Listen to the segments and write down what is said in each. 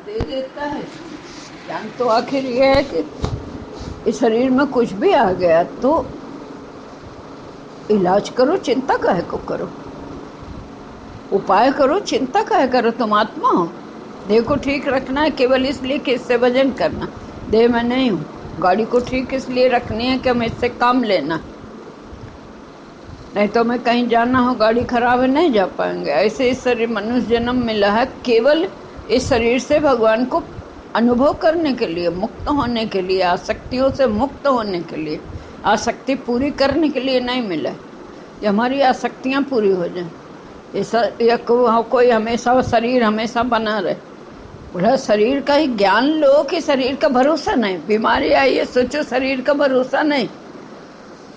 दे देता है। ज्ञान तो आखिर ये है कि इस शरीर में कुछ भी आ गया तो इलाज करो, चिंता काहे को करो, उपाय करो, चिंता काहे करो। तुम आत्मा हो, देह को ठीक रखना है केवल इसलिए कि इससे भजन करना। देह में नहीं हूँ। गाड़ी को ठीक इसलिए रखनी है कि हम इससे काम लेना, नहीं तो मैं कहीं जाना हो, गाड़ी खराब है, नहीं जा पाएंगे। ऐसे इस शरीर मनुष्य जन्म मिला है केवल इस शरीर से भगवान को अनुभव करने के लिए, मुक्त होने के लिए, आसक्तियों से मुक्त होने के लिए, आसक्ति पूरी करने के लिए नहीं मिला। ये हमारी आसक्तियाँ पूरी हो जाए। या कोई हमेशा शरीर हमेशा बना रहे, बोला शरीर का ही ज्ञान लो कि शरीर का भरोसा नहीं। बीमारी आई है, सोचो शरीर का भरोसा नहीं।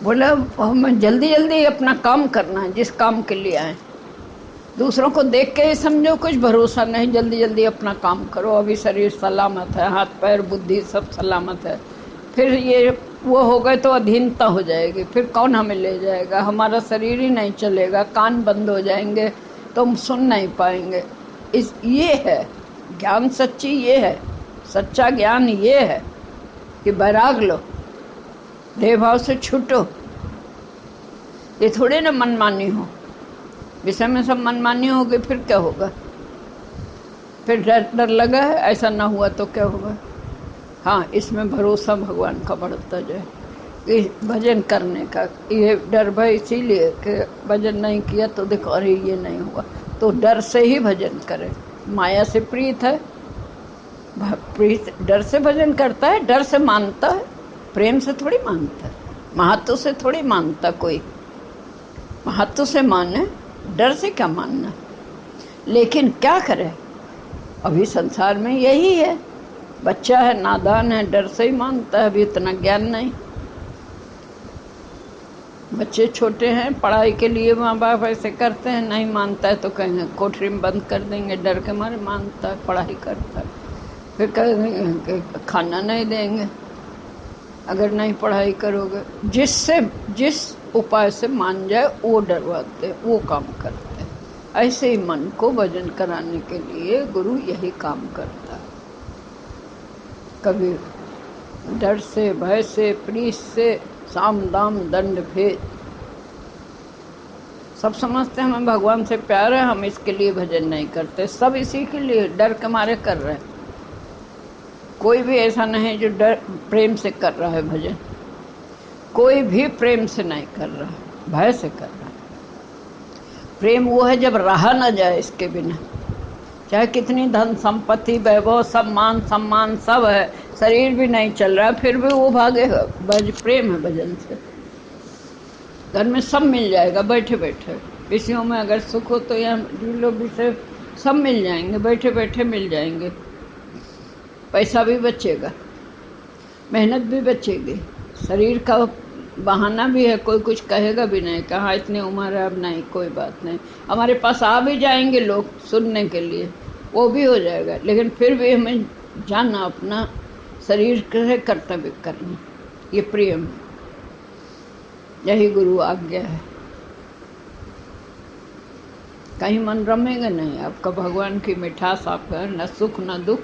बोला हमें जल्दी जल्दी अपना काम करना है, जिस काम के लिए आए। दूसरों को देख के ही समझो कुछ भरोसा नहीं, जल्दी जल्दी अपना काम करो। अभी शरीर सलामत है, हाथ पैर बुद्धि सब सलामत है। फिर ये वो हो गए तो अधीनता हो जाएगी, फिर कौन हमें ले जाएगा। हमारा शरीर ही नहीं चलेगा, कान बंद हो जाएंगे तो हम सुन नहीं पाएंगे। ये है ज्ञान सच्ची, ये है सच्चा ज्ञान, ये है कि बैराग लो, देह भाव से छूटो। ये थोड़े ना मनमानी हो, विषय में सब मनमानी होगी फिर क्या होगा। फिर डर लगा है, ऐसा ना हुआ तो क्या होगा। हाँ, इसमें भरोसा भगवान का बढ़ता जाए, इस भजन करने का। ये डर भय इसीलिए कि भजन नहीं किया तो देखो अरे ये नहीं हुआ, तो डर से ही भजन करे। माया से प्रीत है, प्रीत डर से भजन करता है, डर से मानता है, प्रेम से थोड़ी मानता है, महत्व से थोड़ी मानता। कोई महत्व से माने, डर से क्या मानना। लेकिन क्या करे, अभी संसार में यही है। बच्चा है, नादान है, डर से ही मानता है, अभी इतना ज्ञान नहीं। बच्चे छोटे हैं, पढ़ाई के लिए माँ बाप ऐसे करते हैं, नहीं मानता है तो कहेंगे कोठरी में बंद कर देंगे, डर के मारे मानता है, पढ़ाई करता है। फिर कहेंगे खाना नहीं देंगे अगर नहीं पढ़ाई करोगे। जिस उपाय से मान जाए वो डरवाते, वो काम करते हैं। ऐसे ही मन को भजन कराने के लिए गुरु यही काम करता है। कभी डर से, भय से, प्रीत से, साम दाम दंड भेद, सब समझते हैं हमें भगवान से प्यार है, हम इसके लिए भजन नहीं करते। सब इसी के लिए डर के मारे कर रहे हैं। कोई भी ऐसा नहीं जो डर प्रेम से कर रहा है भजन, कोई भी प्रेम से नहीं कर रहा है, भय से कर रहा है। प्रेम वो है जब रहा न जाए इसके बिना, चाहे कितनी धन संपत्ति वैभव सब मान सम्मान सब है, शरीर भी नहीं चल रहा फिर भी वो भागेगा। प्रेम है भजन से। घर में सब मिल जाएगा बैठे बैठे, विषयों में अगर सुख हो तो यहाँ जो विषय सब मिल जाएंगे, बैठे बैठे मिल जाएंगे। पैसा भी बचेगा, मेहनत भी बचेगी, शरीर का बहाना भी है, कोई कुछ कहेगा भी नहीं, कहाँ इतनी उम्र है अब नहीं, कोई बात नहीं। हमारे पास आ भी जाएंगे लोग सुनने के लिए, वो भी हो जाएगा। लेकिन फिर भी हमें जानना अपना शरीर के कर्तव्य करना, ये प्रेम है, यही गुरु आज्ञा है। कहीं मन रमेगा नहीं आपका, भगवान की मिठास आपका, न सुख न दुख,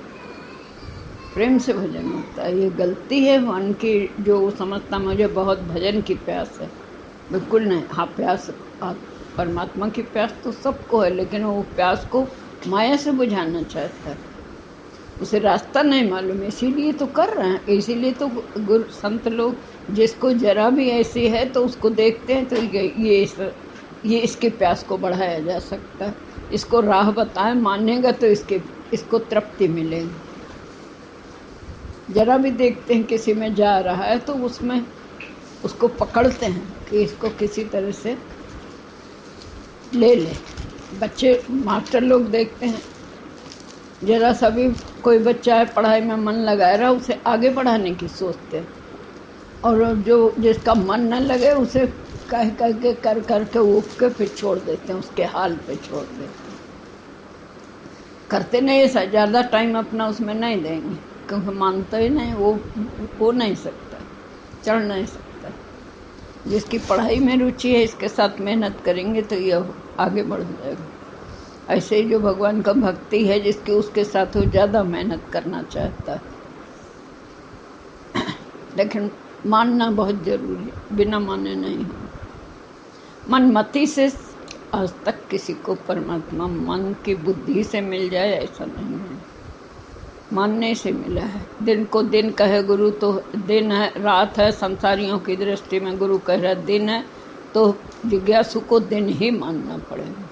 प्रेम से भजन होता है। ये गलती है मन की जो समझता मुझे बहुत भजन की प्यास है, बिल्कुल नहीं। हाँ, प्यास परमात्मा की प्यास तो सबको है, लेकिन वो प्यास को माया से बुझाना चाहता है, उसे रास्ता नहीं मालूम, इसीलिए तो कर रहे हैं। इसीलिए तो गुरु संत लोग जिसको जरा भी ऐसी है तो उसको देखते हैं तो ये इसकी प्यास को बढ़ाया जा सकता है, इसको राह बताएं, मानेगा तो इसको तृप्ति मिलेगी। जरा भी देखते हैं किसी में जा रहा है तो उसमें उसको पकड़ते हैं कि इसको किसी तरह से ले ले। बच्चे मास्टर लोग देखते हैं, जरा सा भी कोई बच्चा है पढ़ाई में मन लगाए रहा, उसे आगे बढ़ाने की सोचते हैं, और जो जिसका मन न लगे उसे कह के कर के उग के फिर छोड़ देते हैं, उसके हाल पे छोड़ देते हैं। करते नहीं ऐसा, ज़्यादा टाइम अपना उसमें नहीं देंगे क्योंकि मानता ही नहीं, वो हो नहीं सकता, चढ़ नहीं सकता। जिसकी पढ़ाई में रुचि है इसके साथ मेहनत करेंगे तो यह आगे बढ़ जाएगा। ऐसे ही जो भगवान का भक्ति है जिसकी, उसके साथ वो ज़्यादा मेहनत करना चाहता है, लेकिन मानना बहुत जरूरी है, बिना माने नहीं हो। मनमति से आज तक किसी को परमात्मा मन की बुद्धि से मिल जाए ऐसा नहीं है, मानने से मिला है। दिन को दिन कहे गुरु तो दिन है, रात है, संसारियों की दृष्टि में गुरु कह रहा दिन है, तो जिज्ञासु को दिन ही मानना पड़ेगा।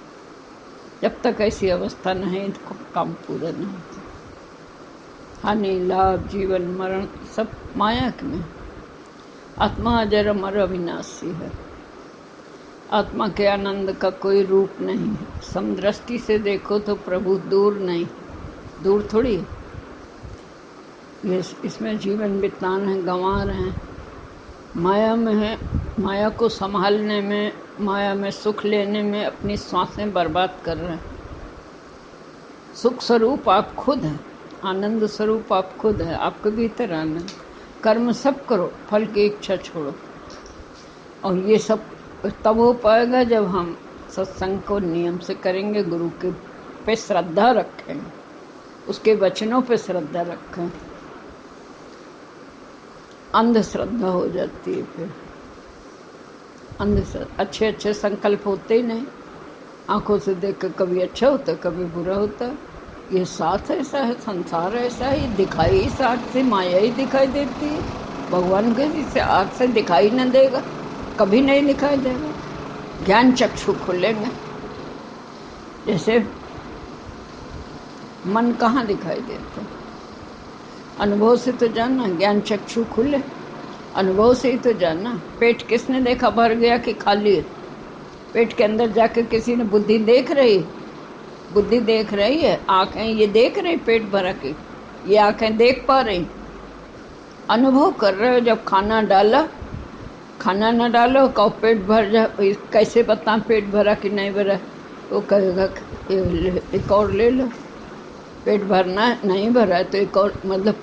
जब तक ऐसी अवस्था नहीं तो काम पूरा नहीं होता। हानि लाभ जीवन मरण सब माया में। आत्मा अजर अमर अविनाशी है। आत्मा के आनंद का कोई रूप नहीं है। समदृष्टि से देखो तो प्रभु दूर नहीं, दूर थोड़ी है। ये इसमें जीवन बिताना है, गंवा रहे हैं, माया में है। माया को संभालने में, माया में सुख लेने में अपनी सांसें बर्बाद कर रहे हैं। सुख स्वरूप आप खुद हैं, आनंद स्वरूप आप खुद हैं, आपके भीतर आनंद। कर्म सब करो, फल की इच्छा छोड़ो। और ये सब तब हो पाएगा जब हम सत्संग को नियम से करेंगे, गुरु के पे श्रद्धा रखें, उसके वचनों पे श्रद्धा रखें। अंधश्रद्धा हो जाती है फिर। अंधश्रद्धा, अच्छे अच्छे संकल्प होते ही नहीं। आंखों से देख कर कभी अच्छा होता है, कभी बुरा होता है। ये साथ ऐसा है, संसार ऐसा है, दिखाई ही साथ से माया ही दिखाई देती है। भगवान के जिसे आँख से दिखाई न देगा, कभी नहीं दिखाई देगा। ज्ञान चक्षु खुलेंगे। जैसे मन कहाँ दिखाई देता, अनुभव से तो जानना। ज्ञान चक्षु खुले, अनुभव से ही तो जानना। पेट किसने देखा भर गया कि खाली है? पेट के अंदर जाकर किसी ने बुद्धि देख रही, बुद्धि देख रही है। आंखें ये देख रही पेट भरा के, ये आंखें देख पा रही। अनुभव कर रहे हो। जब खाना डाला, खाना न डालो, कहो पेट भर जा, कैसे बता पेट भरा कि नहीं भरा? वो कहेगा एक और ले लो। पेट भरना नहीं भरा है तो एक और, मतलब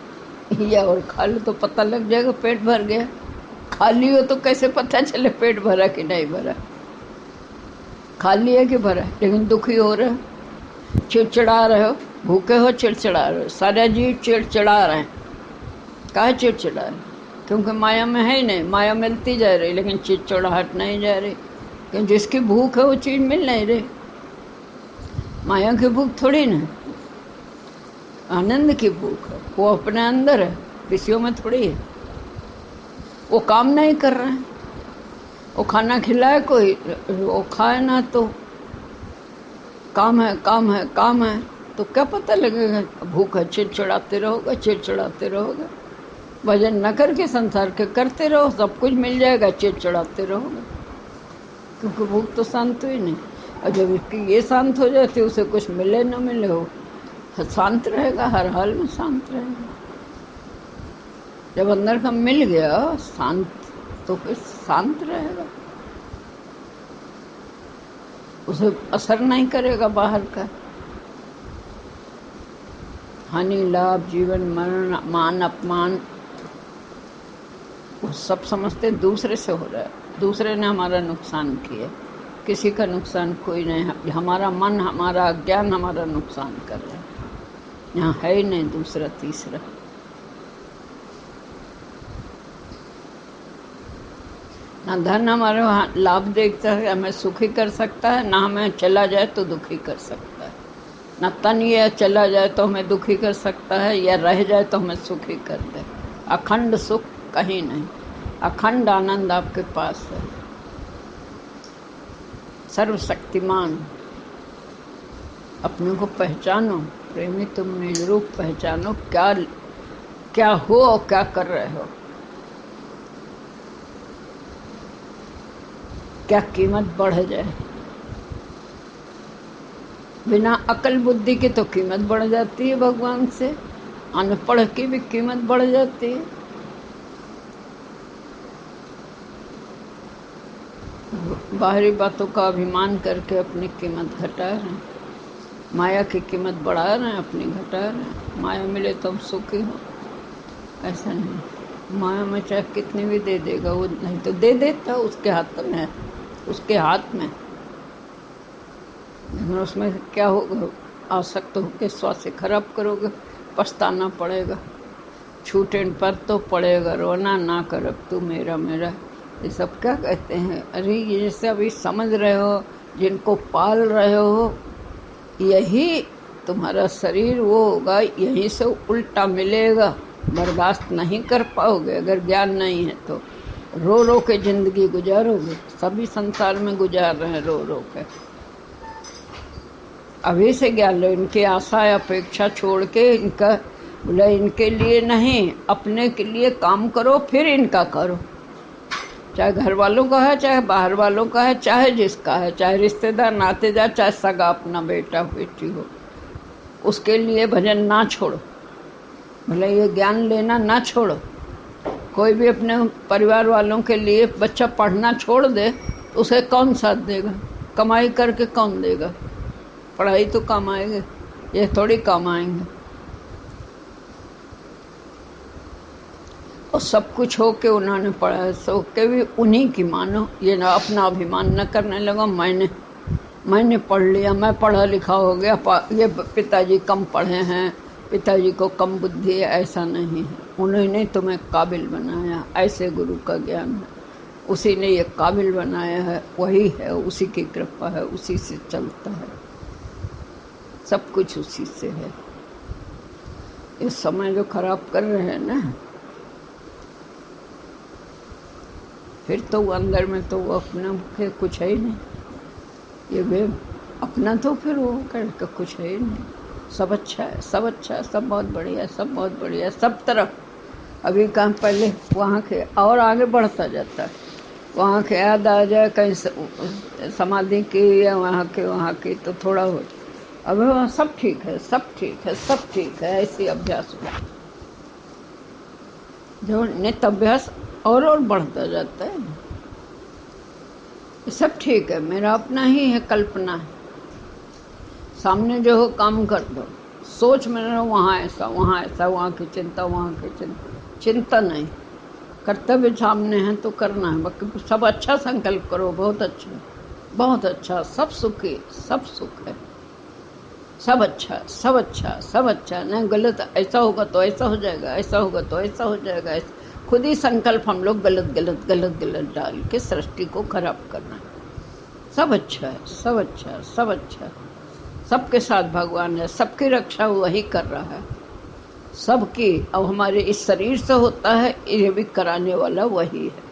या और खा लो तो पता लग जाएगा पेट भर गया। खाली हो तो कैसे पता चले पेट भरा कि नहीं भरा? खाली है कि भरा? लेकिन दुखी हो रहे हो, चिड़चिड़ा रहे हो, भूखे हो, चिड़चिड़ा रहे हो। सारा जीव चिड़चिड़ा रहे हैं। काहे चिड़चिड़ा रहे? क्योंकि माया में है ही नहीं। माया मिलती जा रही लेकिन चिड़चिड़ाहट नहीं जा रही। क्योंकि जिसकी भूख है वो चीज़ मिल नहीं रही। माया की भूख थोड़ी ना, आनंद की भूख है। वो अपने अंदर है, विषयों में थोड़ी है। वो काम नहीं कर रहे हैं। वो खाना खिलाए कोई, वो खाए ना तो काम है, काम है, काम है, तो क्या पता लगेगा? भूख है, चिड़चिड़ाते रहोगे, चिड़चिड़ाते रहोगे। भजन न करके संसार के करते रहो, सब कुछ मिल जाएगा, चिड़चिड़ाते रहोगे। क्योंकि भूख तो शांत हुई नहीं। और जब इसकी ये शांत हो जाती है, उसे कुछ मिले न मिले, हो शांत रहेगा, हर हाल में शांत रहेगा। जब अंदर का मिल गया शांत, तो फिर शांत रहेगा। उसे असर नहीं करेगा बाहर का। हानि लाभ जीवन मरण मान अपमान, वो सब समझते दूसरे से हो रहा है। दूसरे ने हमारा नुकसान किया, किसी का नुकसान कोई नहीं। हमारा मन, हमारा अज्ञान हमारा नुकसान कर रहा है। यहाँ है ही नहीं दूसरा तीसरा। ना धन हमारा लाभ देखता है, हमें सुखी कर सकता है, ना हमें चला जाए तो दुखी कर सकता है। ना तन ये चला जाए तो हमें दुखी कर सकता है, या रह जाए तो हमें सुखी कर दे। अखंड सुख कहीं नहीं, अखंड आनंद आपके पास है। सर्वशक्तिमान, अपने को पहचानो। प्रेमी तुम निज रूप पहचानो, क्या क्या हो और क्या कर रहे हो। क्या कीमत बढ़ जाए। बिना अकल बुद्धि के तो कीमत बढ़ जाती है भगवान से, अनपढ़ की भी कीमत बढ़ जाती है। बाहरी बातों का अभिमान करके अपनी कीमत घटा रहे हैं, माया की कीमत बढ़ा रहे हैं, अपनी घटा रहे हैं। माया मिले तो हम सुखी हो, ऐसा नहीं। माया में चाहे कितनी भी दे देगा, वो नहीं तो दे देता, उसके हाथ में है, उसके हाथ में। मगर उसमें क्या होगा, आसक्त होकर स्वास्थ्य खराब करोगे, पछताना पड़ेगा। छूटे पर तो पड़ेगा रोना, ना करब तू मेरा मेरा। ये सब क्या कहते हैं? अरे ये जैसे अभी समझ रहे हो, जिनको पाल रहे हो, यही तुम्हारा शरीर वो होगा, यहीं से उल्टा मिलेगा। बर्दाश्त नहीं कर पाओगे अगर ज्ञान नहीं है तो। रो रो के जिंदगी गुजारोगे। सभी संसार में गुजार रहे हैं रो रो के। अभी से ज्ञान लो, इनकी आशा अपेक्षा छोड़ के, इनका बोले इनके लिए नहीं, अपने के लिए काम करो, फिर इनका करो। चाहे घर वालों का है, चाहे बाहर वालों का है, चाहे जिसका है, चाहे रिश्तेदार नातेदार, चाहे सगा अपना बेटा बेटी हो, उसके लिए भजन ना छोड़ो। भले ये ज्ञान लेना ना छोड़ो। कोई भी अपने परिवार वालों के लिए बच्चा पढ़ना छोड़ दे, उसे कौन साथ देगा? कमाई करके कौन देगा? पढ़ाई तो कमाएंगे, ये थोड़ी कमाएंगे। और सब कुछ हो के उन्होंने पढ़ा, सो के भी उन्हीं की मानो। ये ना अपना अभिमान न करने लगा, मैंने पढ़ लिया, मैं पढ़ा लिखा हो गया, ये पिताजी कम पढ़े हैं, पिताजी को कम बुद्धि है, ऐसा नहीं है। उन्होंने तुम्हें काबिल बनाया, ऐसे गुरु का ज्ञान है। उसी ने ये काबिल बनाया है, वही है, उसी की कृपा है, उसी से चलता है, सब कुछ उसी से है। इस समय जो खराब कर रहे हैं ना, फिर तो वो अंदर में तो वो अपना के कुछ है ही नहीं। ये वे अपना तो फिर वो करके कुछ है ही नहीं। सब अच्छा है, सब अच्छा है, सब बहुत बढ़िया है, सब बहुत बढ़िया है, सब तरफ। अभी कहाँ पहले वहाँ के और आगे बढ़ता जाता है, वहाँ के याद आ जाए कहीं समाधि की या वहाँ की तो थोड़ा हो। अभी वहाँ सब ठीक है, सब ठीक है, सब ठीक है, ऐसी अभ्यास हुआ जो नित अभ्यास और बढ़ता जाता है। सब ठीक है, मेरा अपना ही है, कल्पना है। सामने जो हो काम कर दो, सोच में रहो वहाँ ऐसा, वहाँ ऐसा, वहाँ की चिंता, वहाँ की चिंता नहीं। कर्तव्य सामने है तो करना है, बाकी सब अच्छा संकल्प करो, बहुत अच्छा, बहुत अच्छा, सब सुखी, सब सुख है, सब अच्छा, सब अच्छा, सब अच्छा। नहीं गलत, ऐसा होगा तो ऐसा हो जाएगा, ऐसा होगा तो ऐसा हो जाएगा, ऐसा खुद ही संकल्प हम लोग गलत गलत गलत गलत डाल के सृष्टि को खराब करना। सब अच्छा है, सब अच्छा है, सब अच्छा है, सबके साथ भगवान है, सबकी रक्षा वही कर रहा है, सबकी। अब हमारे इस शरीर से होता है, ये भी कराने वाला वही है।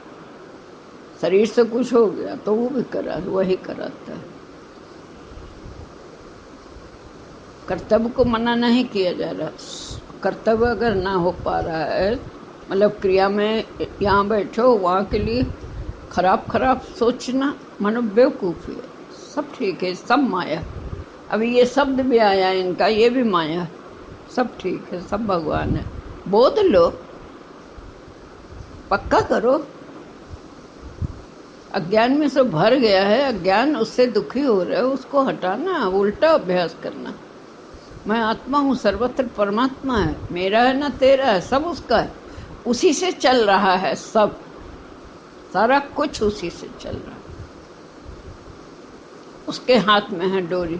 शरीर से कुछ हो गया तो वो भी वही कराता है। कर्तव्य को मना नहीं किया जा रहा। कर्तव्य अगर ना हो पा रहा है, मतलब क्रिया में यहाँ बैठो, वहाँ के लिए खराब सोचना मानो बेवकूफ़ी है। सब ठीक है, सब माया। अभी ये शब्द भी आया इनका, ये भी माया। सब ठीक है, सब भगवान है। बोध लो, पक्का करो। अज्ञान में से भर गया है, अज्ञान उससे दुखी हो रहा है, उसको हटाना, उल्टा अभ्यास करना। मैं आत्मा हूँ, सर्वत्र परमात्मा है, मेरा है ना तेरा है, सब उसका है, उसी से चल रहा है सब, सारा कुछ उसी से चल रहा है, उसके हाथ में है डोरी।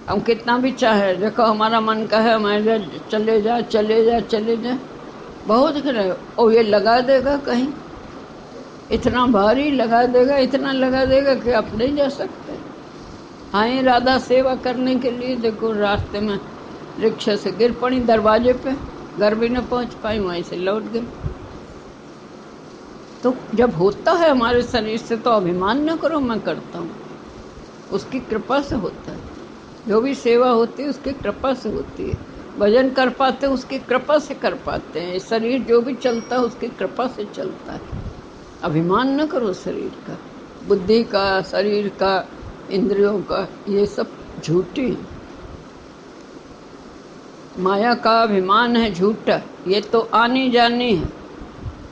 हम कितना भी चाहे, देखो हमारा मन का है हमारे चले जा चले जा चले जा, बहुत रहे, और ये लगा देगा कहीं, इतना भारी लगा देगा, इतना लगा देगा कि आप नहीं जा सकते। आए राधा सेवा करने के लिए, देखो रास्ते में रिक्शा से गिर पड़ी दरवाजे पे, घर भी न पहुंच पाई, वहीं से लौट गई। तो जब होता है हमारे शरीर से तो अभिमान न करो मैं करता हूँ, उसकी कृपा से होता है। जो भी सेवा होती है उसकी कृपा से होती है। भजन कर पाते उसकी कृपा से कर पाते हैं। शरीर जो भी चलता है उसकी कृपा से चलता है। अभिमान न करो शरीर का, बुद्धि का, शरीर का, इंद्रियों का, ये सब झूठी माया का अभिमान है, झूठा। ये तो आनी जानी है,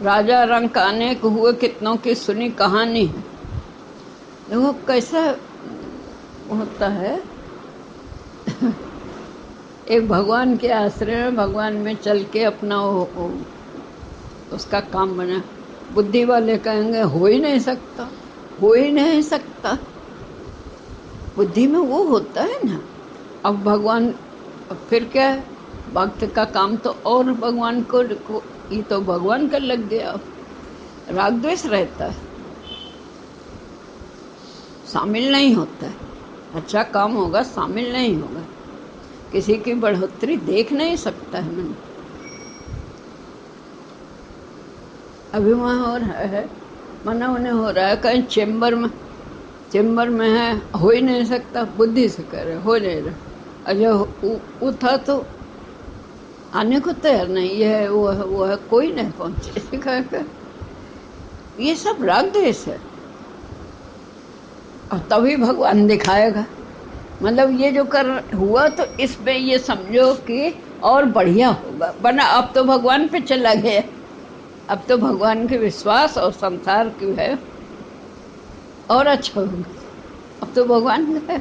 राजा रंग अनेक हुए, कितनों की सुनी कहानी है। देखो कैसा होता है एक भगवान के आश्रय में, भगवान में चल के अपना उसका काम बना। बुद्धि वाले कहेंगे हो ही नहीं सकता, हो ही नहीं सकता। बुद्धि में वो होता है ना। अब भगवान फिर क्या है, भक्त का काम तो और भगवान को ये तो भगवान का लग गया, राग द्वेष रहता है, शामिल नहीं होता है। अच्छा काम होगा शामिल नहीं होगा, किसी की बढ़ोतरी देख नहीं सकता है मन। अभी वहाँ हो रहा है, मना उन्हें हो रहा है कहीं चेम्बर में है, हो ही नहीं सकता, बुद्धि से कह रहे हो नहीं रहा। अच्छा वो था तो आने को तैयार नहीं, ये है वो है, कोई नहीं पहुंचे। कर ये सब राग द्वेष है। और तभी भगवान दिखाएगा, मतलब ये जो कर हुआ तो इसमें ये समझो कि और बढ़िया होगा, वरना अब तो भगवान पे चला गया। अब तो भगवान के विश्वास और संसार की है और अच्छा होगा। अब तो भगवान है,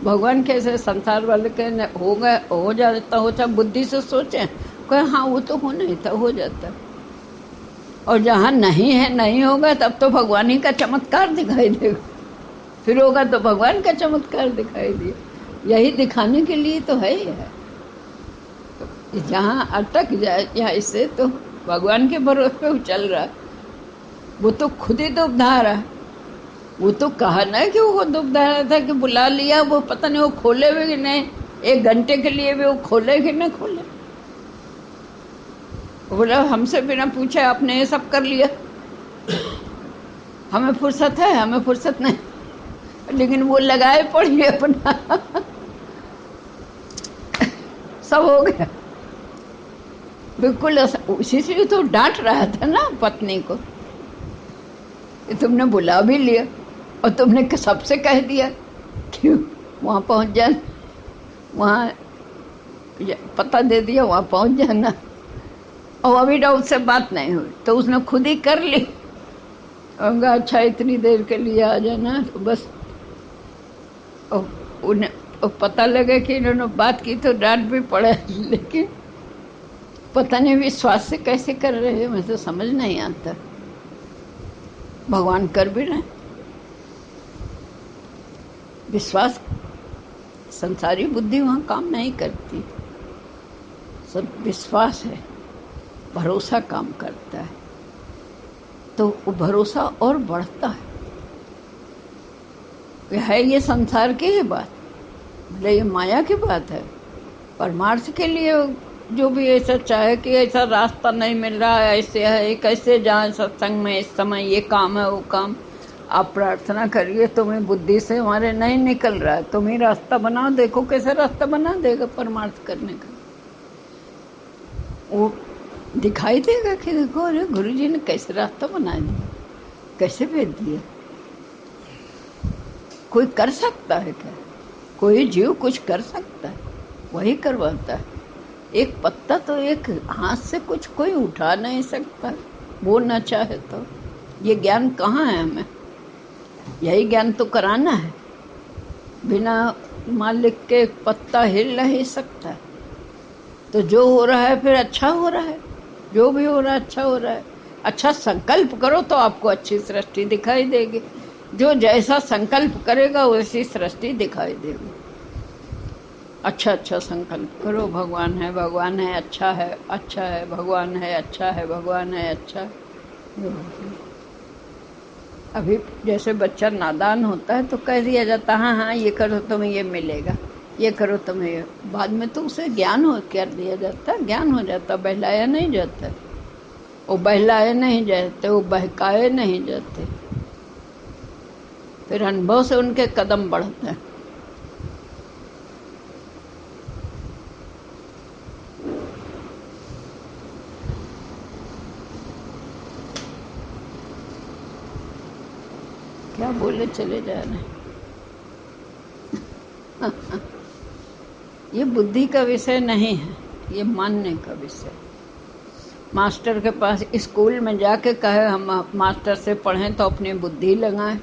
भगवान कैसे संसार वाले के होगा, हो जाता हो, चाहे बुद्धि से सोचें कहे हाँ वो तो हो नहीं था, हो जाता। और जहाँ नहीं है नहीं होगा तब तो भगवान ही का चमत्कार दिखाई देगा, फिर होगा तो भगवान का चमत्कार दिखाई दिया। यही दिखाने के लिए तो है ही है। तो जहाँ अटक जाए या इससे तो भगवान के भरोसे पे चल रहा है, वो तो खुद ही तो उद्धार रहा है। वो तो कहा ना कि वो दुबधा रहा था कि बुला लिया, वो पता नहीं वो खोले भी कि नहीं, 1 घंटे के लिए भी वो खोले कि नहीं खोले। वो बोला हमसे बिना पूछे आपने ये सब कर लिया, हमें फुर्सत है, हमें फुर्सत नहीं। लेकिन वो लगाए पड़ी अपना सब हो गया बिल्कुल। उसी से तो डांट रहा था ना पत्नी को, तुमने बुला भी लिया और तुमने सबसे कह दिया कि वहाँ पहुँच जाना, वहाँ पता दे दिया वहाँ पहुँच जाना, और अभी तो उससे बात नहीं हुई तो उसने खुद ही कर ली। अच्छा इतनी देर के लिए आ जाना, तो बस उन्हें पता लगा कि इन्होंने बात की तो डांट भी पड़ा, लेकिन पता नहीं विश्वास से कैसे कर रहे हैं, मुझे तो समझ नहीं आता। भगवान कर भी रहे विश्वास, संसारी बुद्धि वहाँ काम नहीं करती, सब विश्वास है, भरोसा काम करता है, तो वो भरोसा और बढ़ता है। ये संसार की ही बात, भले ये माया की बात है, परमार्थ के लिए जो भी ऐसा चाहे कि ऐसा रास्ता नहीं मिल रहा है, ऐसे है, कैसे जाए सत्संग में इस समय, ये काम है वो काम, आप प्रार्थना करिए, तुम्हें बुद्धि से हमारे नहीं निकल रहा है, तुम ही रास्ता बनाओ, देखो कैसे रास्ता बना देगा परमार्थ करने का। वो दिखाई देगा कि देखो अरे गुरु जी ने कैसे रास्ता बना दिया, कैसे भेज दिया। कोई कर सकता है क्या? कोई जीव कुछ कर सकता है? वही करवाता है। एक पत्ता तो एक हाथ से कुछ कोई उठा नहीं सकता, वो न चाहे तो। ये ज्ञान कहाँ है हमें? यही ज्ञान तो कराना है। बिना मालिक के पत्ता हिल नहीं सकता। तो जो हो रहा है फिर अच्छा हो रहा है, जो भी हो रहा है अच्छा हो रहा है। अच्छा संकल्प करो तो आपको अच्छी सृष्टि दिखाई देगी। जो जैसा संकल्प करेगा वैसी सृष्टि दिखाई देगी। अच्छा संकल्प करो, भगवान है, भगवान है, अच्छा है, अच्छा है, भगवान है, अच्छा है, भगवान है, अच्छा है। अभी जैसे बच्चा नादान होता है तो कह दिया जाता हाँ हाँ ये करो तुम्हें ये मिलेगा, ये करो तुम्हें, बाद में तो उसे ज्ञान हो कर दिया जाता, ज्ञान हो जाता, बहलाया नहीं जाता। वो बहलाए नहीं जाते, वो बहकाए नहीं जाते, फिर अनुभव से उनके कदम बढ़ते हैं। क्या बोले चले जा रहे हैं। ये बुद्धि का विषय नहीं है, ये मानने का विषय। मास्टर के पास स्कूल में जाके कहे हम मास्टर से पढ़ें तो अपनी बुद्धि लगाएं,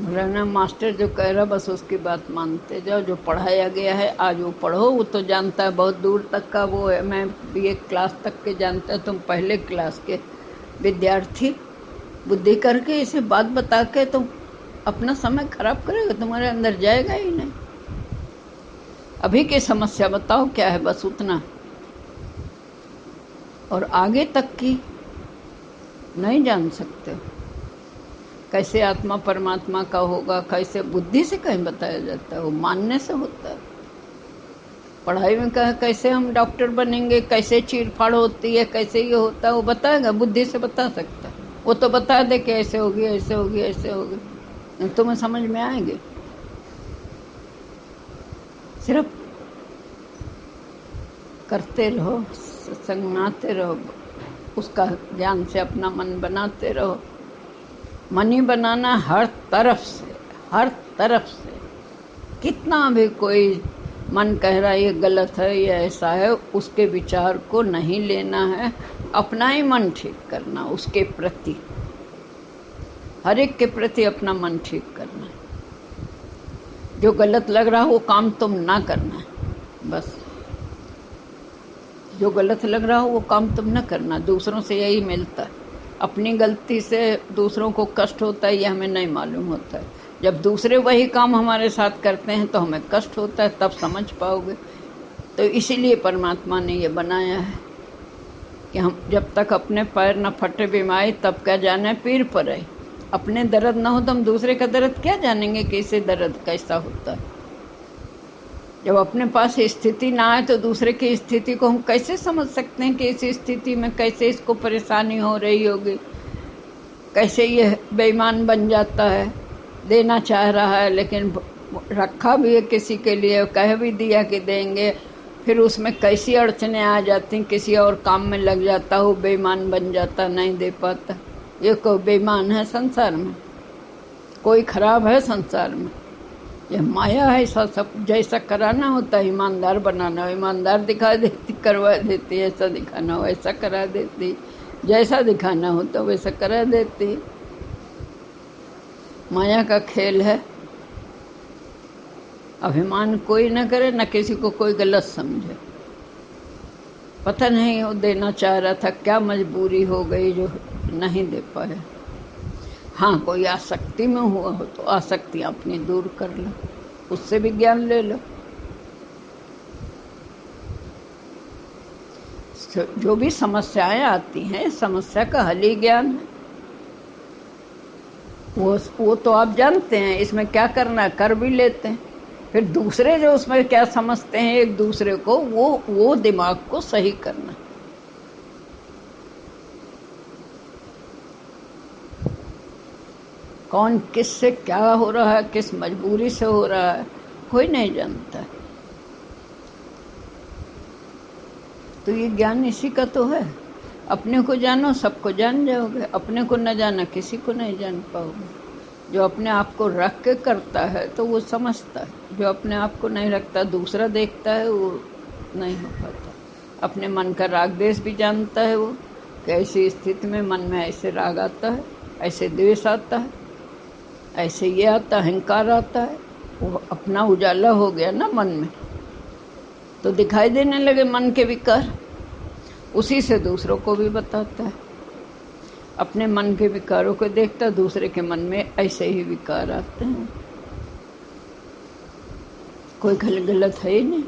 रहना मास्टर जो कह रहा बस उसकी बात मानते जाओ। जो पढ़ाया गया है आज वो पढ़ो, वो तो जानता है, बहुत दूर तक का वो है। मैं BA क्लास तक के जानता है, तुम पहले क्लास के विद्यार्थी बुद्धि करके इसे बात बता के तुम अपना समय खराब करेगा, तुम्हारे अंदर जाएगा ही नहीं। अभी की समस्या बताओ क्या है, बस उतना, और आगे तक की नहीं जान सकते। कैसे आत्मा परमात्मा का होगा, कैसे बुद्धि से कहीं बताया जाता है, वो मानने से होता है। पढ़ाई में कहा कैसे हम डॉक्टर बनेंगे, कैसे चीरफाड़ होती है, कैसे ये होता है, वो बताएगा, बुद्धि से बता सकता है। वो तो बता दे कि ऐसे होगी, ऐसे होगी, ऐसे होगी, तुम्हें समझ में आएंगे। सिर्फ करते रहो, संगनाते रहो, उसका ज्ञान से अपना मन बनाते रहो। मन ही बनाना हर तरफ से, हर तरफ से। कितना भी कोई मन कह रहा है ये गलत है, ये ऐसा है, उसके विचार को नहीं लेना है, अपना ही मन ठीक करना, उसके प्रति, हर एक के प्रति अपना मन ठीक करना है। जो गलत लग रहा हो वो काम तुम ना करना है, बस। जो गलत लग रहा हो वो काम तुम ना करना। दूसरों से यही मिलता है, अपनी गलती से दूसरों को कष्ट होता है, ये हमें नहीं मालूम होता है। जब दूसरे वही काम हमारे साथ करते हैं तो हमें कष्ट होता है, तब समझ पाओगे। तो इसीलिए परमात्मा ने ये बनाया है कि हम जब तक अपने पैर न फटे बीमारी, तब क्या जाने पीर पर है। अपने दर्द ना हो तो हम दूसरे का दर्द क्या जानेंगे, कैसे दर्द कैसा होता है। जब अपने पास स्थिति ना आए तो दूसरे की स्थिति को हम कैसे समझ सकते हैं कि इस स्थिति में कैसे इसको परेशानी हो रही होगी, कैसे ये बेईमान बन जाता है। देना चाह रहा है लेकिन रखा भी है किसी के लिए, कह भी दिया कि देंगे, फिर उसमें कैसी अड़चने आ जाती, किसी और काम में लग जाता हो, बेईमान बन जाता, नहीं दे पाता। ये कोई बेईमान है संसार में, कोई खराब है संसार में। यह माया है, ऐसा सब जैसा कराना होता है, ईमानदार बनाना हो ईमानदार दिखा देती, करवा देती, ऐसा दिखाना हो ऐसा करा देती, जैसा दिखाना होता वैसा करा देती। माया का खेल है। अभिमान कोई न करे, न किसी को कोई गलत समझे। पता नहीं वो देना चाह रहा था, क्या मजबूरी हो गई जो नहीं दे पाए। हाँ, कोई आसक्ति में हुआ हो तो आसक्ति अपनी दूर कर लो, उससे भी ज्ञान ले लो। जो भी समस्याएं आती हैं, समस्या का हल ही ज्ञान है। वो तो आप जानते हैं इसमें क्या करना है, कर भी लेते हैं। फिर दूसरे जो उसमें क्या समझते हैं एक दूसरे को, वो दिमाग को सही करना। कौन किससे क्या हो रहा है, किस मजबूरी से हो रहा है, कोई नहीं जानता। तो ये ज्ञान इसी का तो है। अपने को जानो सबको जान जाओगे, अपने को न जाना किसी को नहीं जान पाओगे। जो अपने आप को रख के करता है तो वो समझता है, जो अपने आप को नहीं रखता, दूसरा देखता है, वो नहीं हो पाता। अपने मन का राग द्वेष भी जानता है वो, कि ऐसी स्थिति में मन में ऐसे राग आता है, ऐसे द्वेष आता है, ऐसे ये आता, अहंकार आता है। वो अपना उजाला हो गया ना मन में, तो दिखाई देने लगे मन के विकार, उसी से दूसरों को भी बताता है। अपने मन के विकारों को देखता, दूसरे के मन में ऐसे ही विकार आते हैं। कोई गलत है ही नहीं,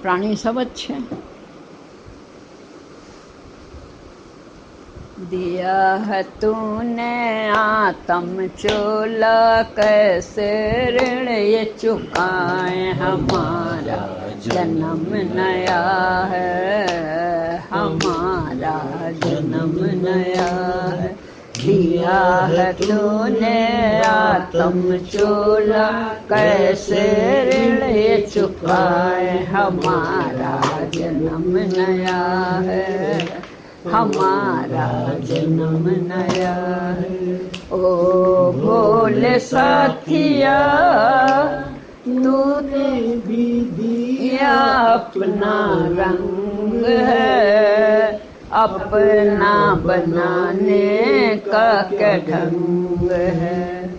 प्राणी सब अच्छे हैं। दिया है तूने आत्म चोला, कैसे ऋण ये चुकाए, हमारा जन्म नया है, हमारा जन्म नया है। दिया है तूने आत्म चोला, कैसे ऋण ये चुकाए, हमारा जन्म नया है, हमारा जन्म नया है। ओ भोले साथिया, तूने भी दिया अपना रंग है, अपना बनाने का क्या ढंग है।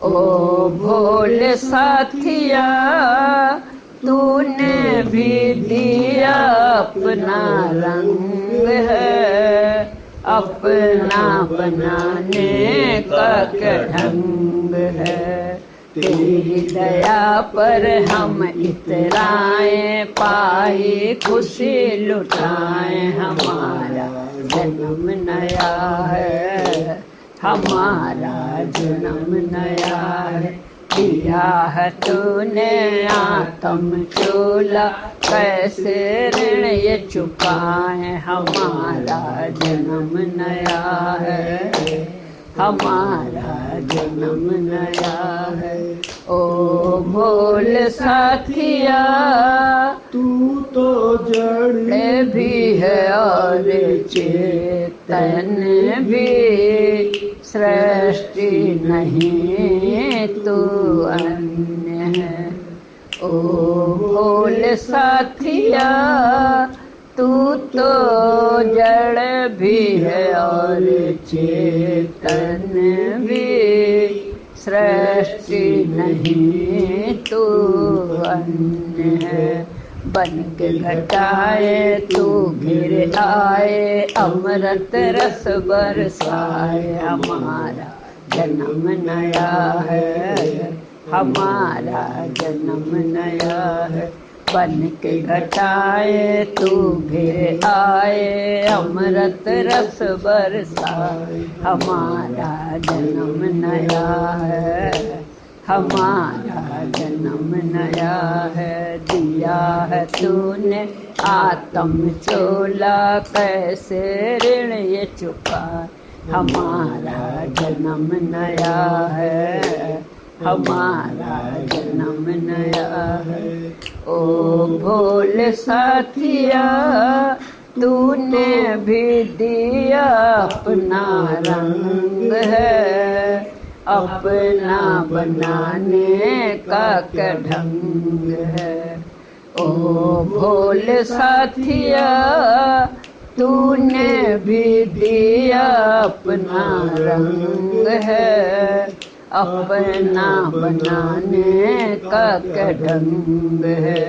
ओ भोले साथिया, तूने भी दिया अपना रंग है, अपना बनाने का क्या ढंग है। तेरी दया पर हम इतराएं, पाए खुशी लुटाएं, हमारा जन्म नया है, हमारा जन्म नया है। दिया है तूने आत्म चोला, कैसे ऋण ये चुकाए, हमारा जन्म नया है, हमारा जन्म नया है। ओ बोल साथिया तू तो जड़ भी है और चेतन भी, सृष्टि नहीं तू अन्य है। ओ भोले साथिया तू तो जड़ भी है और चेतन भी, सृष्टि नहीं तू अन्य है। बन के घटाए तू घिर आए, अमृत रस बरसाए, हमारा जन्म नया है, हमारा जन्म नया है। बन के घटाए तू घिर आए, अमृत रस बरसाए, हमारा जन्म नया है, हमारा जन्म नया है। दिया है तूने आत्म चोला, कैसे ऋण ये चुकाए, हमारा जन्म नया है, हमारा जन्म नया है। ओ भोले साथिया तूने भी दिया अपना रंग है, अपना बनाने का क्या ढंग है। ओ भोले साथिया तूने भी दिया अपना रंग है, अपना बनाने का क्या ढंग है।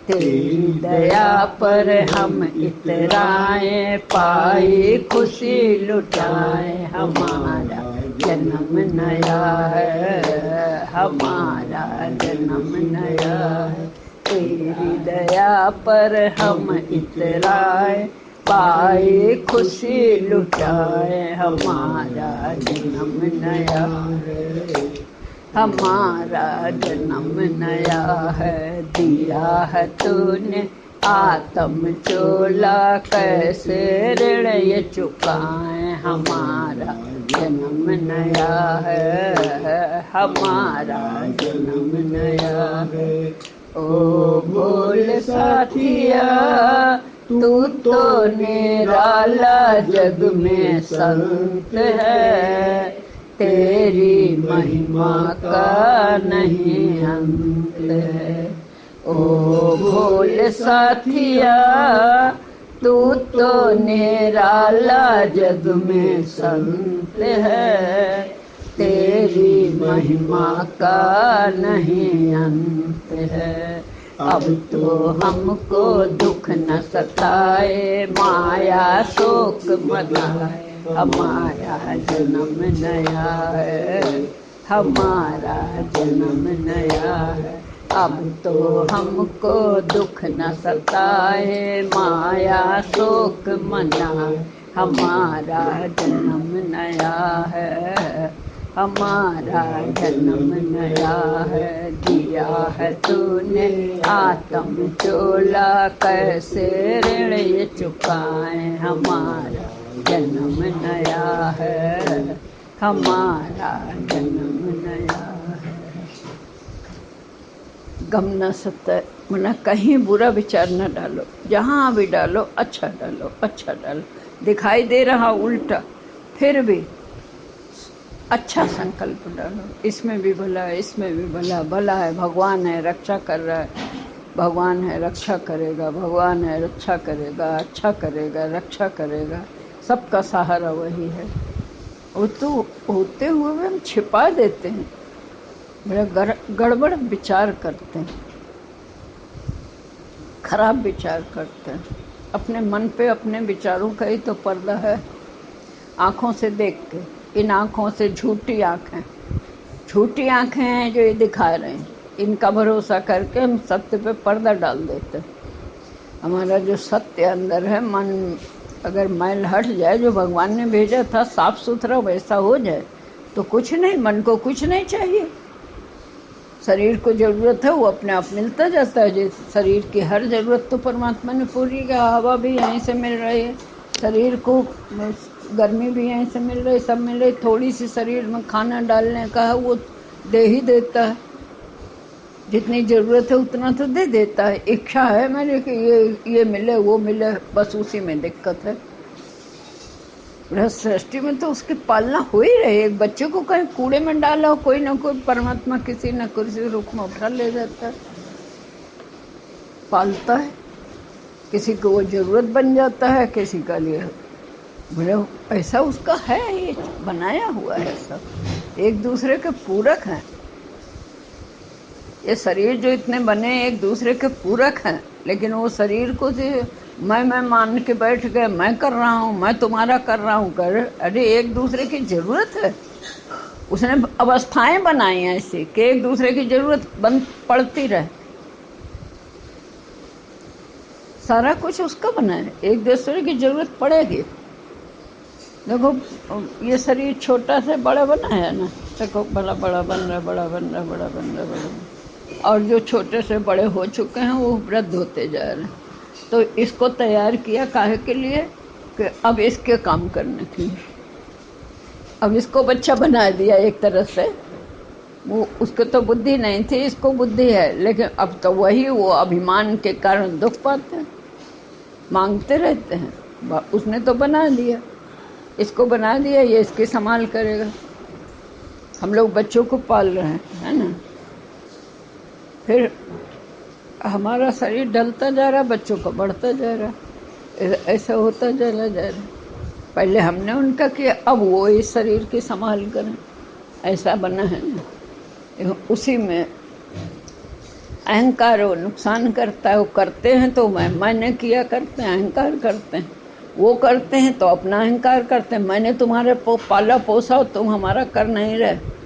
तेरी दया पर हम इतराएं, पाई खुशी लुटाएं, हमारा जन्म नया है, हमारा जन्म नया है। तेरी दया पर हम इतराएं, पाए खुशी लुटाए, हमारा जन्म नया है, हमारा जन्म नया है। दिया है तूने आत्म चोला, कैसे ऋण ये चुकाए, हमारा जन्म नया है, हमारा जन्म नया है। ओ बोल साथिया तू तो निराला जग में संत है, तेरी महिमा का नहीं अंत है। ओ भोले साथिया तू तो निराला जग में संत है, तेरी महिमा का नहीं अंत है। अब तो हमको दुख न सताए, माया शोक मनाए, हमारा जन्म नया है, हमारा जन्म नया है। अब तो हमको दुख न सताए, माया शोक मनाए, हमारा जन्म नया है, हमारा जन्म नया है। दिया है तूने आत्म चोला, कैसे ऋण ये चुकाए, हमारा जन्म नया है, हमारा जन्म नया है। गम न सताए, मना कहीं बुरा विचार न डालो, जहाँ भी डालो अच्छा डालो, अच्छा डालो। दिखाई दे रहा उल्टा, फिर भी अच्छा संकल्प डालो, इसमें भी भला है, इसमें भी भला, भला है, भगवान है रक्षा कर रहा है, भगवान है रक्षा करेगा, भगवान है रक्षा करेगा, अच्छा करेगा, रक्षा करेगा, सबका सहारा वही है। वो तो होते हुए भी हम छिपा देते हैं, बड़ा गड़बड़ विचार करते हैं, खराब विचार करते हैं। अपने मन पे अपने विचारों का ही तो पर्दा है, आँखों से देख के, इन आँखों से, झूठी आँखें हैं जो ये दिखा रहे हैं, इनका भरोसा करके हम सत्य पे पर्दा डाल देते हैं। हमारा जो सत्य अंदर है, मन अगर मैल हट जाए, जो भगवान ने भेजा था साफ सुथरा वैसा हो जाए, तो कुछ नहीं, मन को कुछ नहीं चाहिए। शरीर को जरूरत है, वो अपने आप मिलता जाता है। जैसे शरीर की हर जरूरत तो परमात्मा ने पूरी की, हवा भी यहीं से मिल रही है, शरीर को गर्मी भी यहीं से मिल रही, सब मिल रही। थोड़ी सी शरीर में खाना डालने का है, वो दे ही देता है, जितनी जरूरत है उतना तो दे देता है। इच्छा है मेरे कि ये मिले वो मिले, बस उसी में दिक्कत है। सृष्टि में तो उसकी पालना हो ही रही है। एक बच्चे को कहीं कूड़े में डाला, कोई ना कोई परमात्मा किसी न किसी रूप में उठा ले जाता है, पालता है। किसी को वो जरूरत बन जाता है, किसी का लिए बोले ऐसा उसका है, ये बनाया हुआ है, सब एक दूसरे के पूरक हैं। ये शरीर जो इतने बने एक दूसरे के पूरक हैं, लेकिन वो शरीर को जो मैं मान के बैठ गए, मैं कर रहा हूँ, मैं तुम्हारा कर रहा हूँ, कर। अरे एक दूसरे की जरूरत है। उसने अवस्थाएं बनाई हैं ऐसी कि एक दूसरे की जरूरत पड़ती रहे। सारा कुछ उसका बना है, एक दूसरे की जरूरत पड़ेगी। देखो ये शरीर छोटा से बड़ा बना है ना, देखो बड़ा बड़ा बन रहा, बड़ा बन रहा, बड़ा बन रहा, बड़ा। और जो छोटे से बड़े हो चुके हैं वो वृद्ध होते जा रहे हैं। तो इसको तैयार किया काहे के लिए कि अब इसके काम करने के लिए। अब इसको बच्चा बना दिया एक तरह से। वो उसको तो बुद्धि नहीं थी, इसको बुद्धि है, लेकिन अब तो वही वो अभिमान के कारण दुख पाते हैं, मांगते रहते हैं। उसने तो बना दिया, इसको बना दिया, ये इसकी संभाल करेगा। हम लोग बच्चों को पाल रहे हैं, है ना। फिर हमारा शरीर ढलता जा रहा, बच्चों को बढ़ता जा रहा, ऐसा होता जा रहा। पहले हमने उनका किया, अब वो इस शरीर की संभाल करें, ऐसा बना है ना। उसी में अहंकार वो नुकसान करता है। वो करते हैं तो मैंने किया करते हैं, अहंकार करते हैं। वो करते हैं तो अपना अहंकार करते हैं, मैंने तुम्हारे पाला पोसा, तुम हमारा कर नहीं रहे,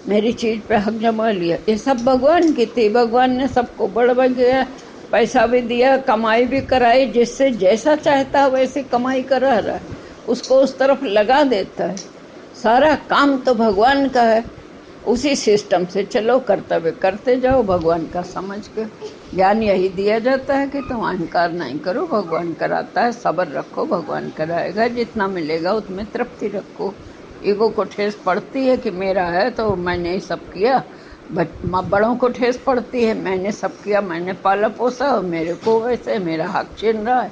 मेरी चीज पे हक जमा लिया। ये सब भगवान की थी। भगवान ने सबको बढ़ा गया, पैसा भी दिया, कमाई भी कराई, जिससे जैसा चाहता है वैसे कमाई करा रहा है, उसको उस तरफ लगा देता है। सारा काम तो भगवान का है, उसी सिस्टम से चलो, कर्तव्य करते जाओ भगवान का समझ के। ज्ञान यही दिया जाता है कि तुम अहंकार नहीं करो, भगवान कराता है, सब्र रखो, भगवान कराएगा, जितना मिलेगा उसमें तृप्ति रखो। ईगो को ठेस पड़ती है कि मेरा है तो मैंने ही सब किया, बड़ों को ठेस पड़ती है मैंने सब किया, मैंने पाला पोसा, मेरे को वैसे मेरा हक छीन रहा है।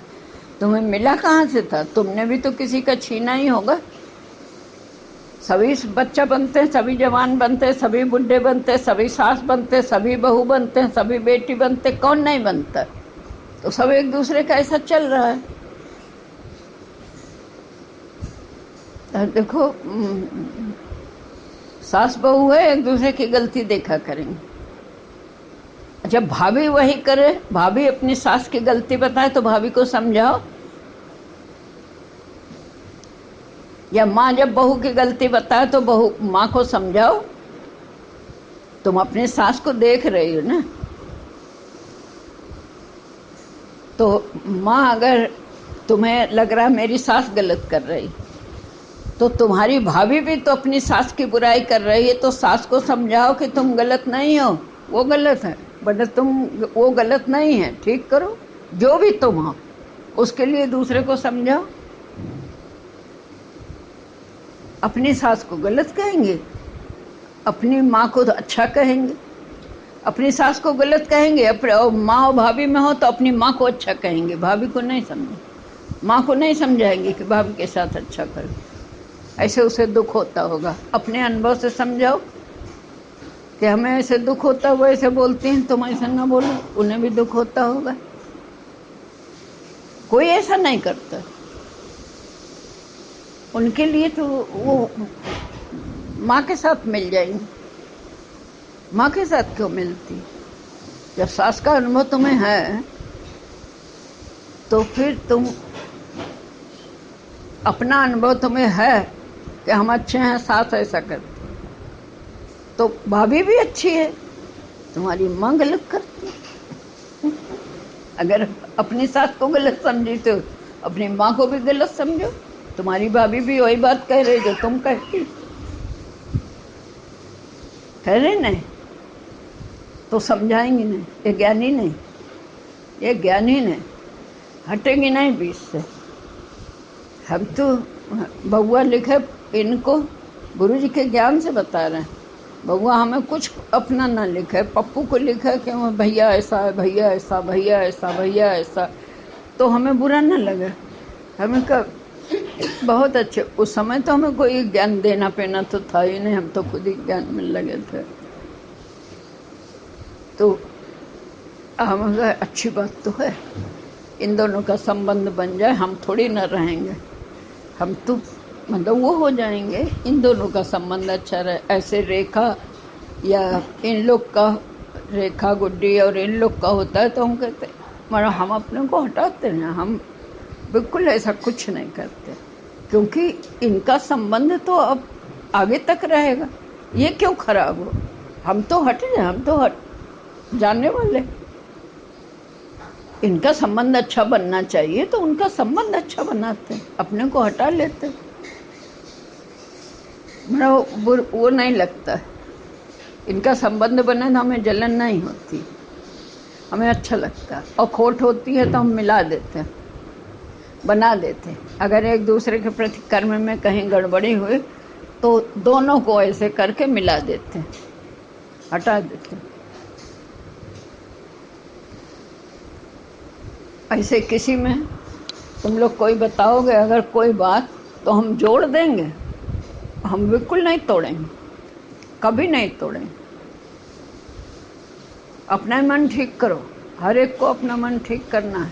तुम्हें मिला कहाँ से था? तुमने भी तो किसी का छीना ही होगा। सभी बच्चा बनते हैं, सभी जवान बनते हैं, सभी बुढ़े बनते हैं, सभी सास बनते हैं, सभी बहू बनते हैं, सभी बेटी बनते हैं, कौन नहीं बनता? तो सब एक दूसरे का ऐसा चल रहा है। देखो सास बहू है, एक दूसरे की गलती देखा करेंगे। जब भाभी वही करे, भाभी अपनी सास की गलती बताए तो भाभी को समझाओ, या माँ जब बहू की गलती बताए तो बहू माँ को समझाओ। तुम अपनी सास को देख रही हो ना, तो माँ अगर तुम्हें लग रहा है मेरी सास गलत कर रही, तो तुम्हारी भाभी भी तो अपनी सास की बुराई कर रही है, तो सास को समझाओ कि तुम गलत नहीं हो, वो गलत है, बट तुम वो गलत नहीं है, ठीक करो। जो भी तुम हो उसके लिए दूसरे को समझाओ। अपनी सास को गलत कहेंगे, अपनी माँ को तो अच्छा कहेंगे, अपनी सास को गलत कहेंगे, अपने माँ और भाभी में हो तो अपनी माँ को अच्छा कहेंगे, भाभी को नहीं समझे, माँ को नहीं समझाएंगे कि भाभी के साथ अच्छा करो। ऐसे उसे दुख होता होगा। अपने अनुभव से समझाओ कि हमें ऐसे दुख होता हुआ ऐसे बोलती हैं, तुम ऐसा ना बोलो, उन्हें भी दुख होता होगा। कोई ऐसा नहीं करता। उनके लिए तो वो माँ के साथ मिल जाएंगे। माँ के साथ क्यों मिलती? जब सास का अनुभव तुम्हें है तो फिर तुम अपना अनुभव तुम्हें है कि हम अच्छे हैं, सास ऐसा करते, तो भाभी भी अच्छी है, तुम्हारी माँ गलत करती। अगर अपनी सास को गलत समझी तो अपनी माँ को भी गलत समझो। तुम्हारी भाभी भी वही बात कह रही जो तुम कहती, कह रहे नहीं तो समझाएंगे नहीं। ये ज्ञानी नहीं, ये ज्ञानी नहीं, हटेंगे नहीं बीच से। हम तो बउआ लिखे, इनको गुरु जी के ज्ञान से बता रहे हैं। बउआ हमें कुछ अपना ना लिखे, पप्पू को लिखा कि भैया ऐसा है, भैया ऐसा, भैया ऐसा, भैया ऐसा, तो हमें बुरा ना लगे। हमें बहुत अच्छे, उस समय तो हमें कोई ज्ञान देना पेना तो था ही नहीं, हम तो खुद ही ज्ञान में लगे थे। तो हम अच्छी बात तो है, इन दोनों का संबंध बन जाए, हम थोड़ी न रहेंगे, हम तो मतलब वो हो जाएंगे। इन दोनों का संबंध अच्छा रहे। ऐसे रेखा या इन लोग का, रेखा गुड्डी और इन लोग का होता है तो हम कहते मतलब हम अपने को हटाते हैं, हम बिल्कुल ऐसा कुछ नहीं करते, क्योंकि इनका संबंध तो अब आगे तक रहेगा, ये क्यों खराब हो। हम तो हट जाए, हम तो हट जाने वाले। इनका संबंध अच्छा बनना चाहिए तो उनका संबंध अच्छा बनाते, अपने को हटा लेते, मेरा वो नहीं लगता है। इनका संबंध बने तो हमें जलन नहीं होती, हमें अच्छा लगता है। और खोट होती है तो हम मिला देते हैं, बना देते। अगर एक दूसरे के प्रति कर्म में कहीं गड़बड़ी हुई तो दोनों को ऐसे करके मिला देते हैं, हटा देते हैं। ऐसे किसी में तुम लोग कोई बताओगे अगर कोई बात, तो हम जोड़ देंगे, हम बिल्कुल नहीं तोड़ेंगे, कभी नहीं तोड़ेंगे। अपना मन ठीक करो, हर एक को अपना मन ठीक करना है,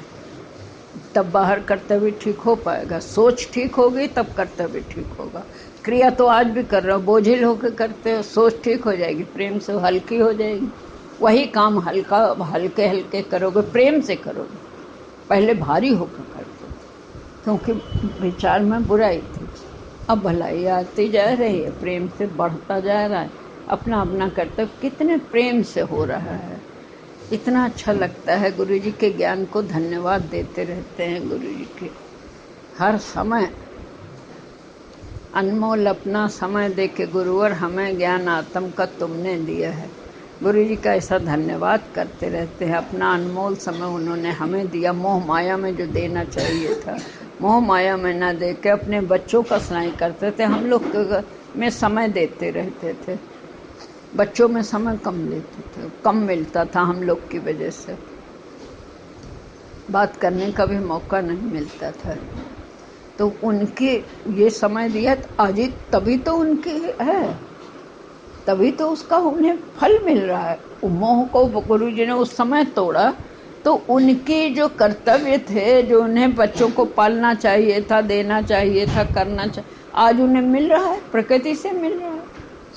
तब बाहर कर्तव्य ठीक हो पाएगा। सोच ठीक होगी तब कर्तव्य ठीक होगा। क्रिया तो आज भी कर रहे हो, बोझिल होकर करते हो, सोच ठीक हो जाएगी, प्रेम से हल्की हो जाएगी। वही काम हल्का हल्के हल्के करोगे, प्रेम से करोगे। पहले भारी होकर करते थे क्योंकि विचार में बुराई थी, अब भलाई आती जा रही है, प्रेम से बढ़ता जा रहा है। अपना अपना कर्तव्य कितने प्रेम से हो रहा है, इतना अच्छा लगता है। गुरु जी के ज्ञान को धन्यवाद देते रहते हैं। गुरु जी के हर समय अनमोल अपना समय दे के गुरुवर हमें ज्ञान आत्म का तुमने दिया है। गुरु जी का ऐसा धन्यवाद करते रहते हैं। अपना अनमोल समय उन्होंने हमें दिया, मोह माया में जो देना चाहिए था, मोह माया में ना दे के अपने बच्चों का स्नेह करते थे। हम लोग में समय देते रहते थे, बच्चों में समय कम लेते थे, कम मिलता था हम लोग की वजह से, बात करने का भी मौका नहीं मिलता था। तो उनके ये समय दिया आज, तभी तो उनके है, तभी तो उसका उन्हें फल मिल रहा है। मोह को गुरु जी ने उस समय तोड़ा तो उनके जो कर्तव्य थे, जो उन्हें बच्चों को पालना चाहिए था, देना चाहिए था, करना चाहिए, आज उन्हें मिल रहा है, प्रकृति से मिल रहा है,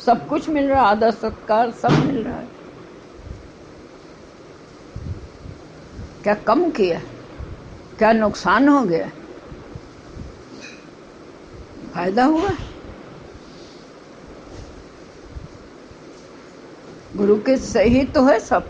सब कुछ मिल रहा है, आदर सत्कार सब मिल रहा है। क्या कम किया, क्या नुकसान हो गया, फायदा हुआ। गुरु के सही तो है सब,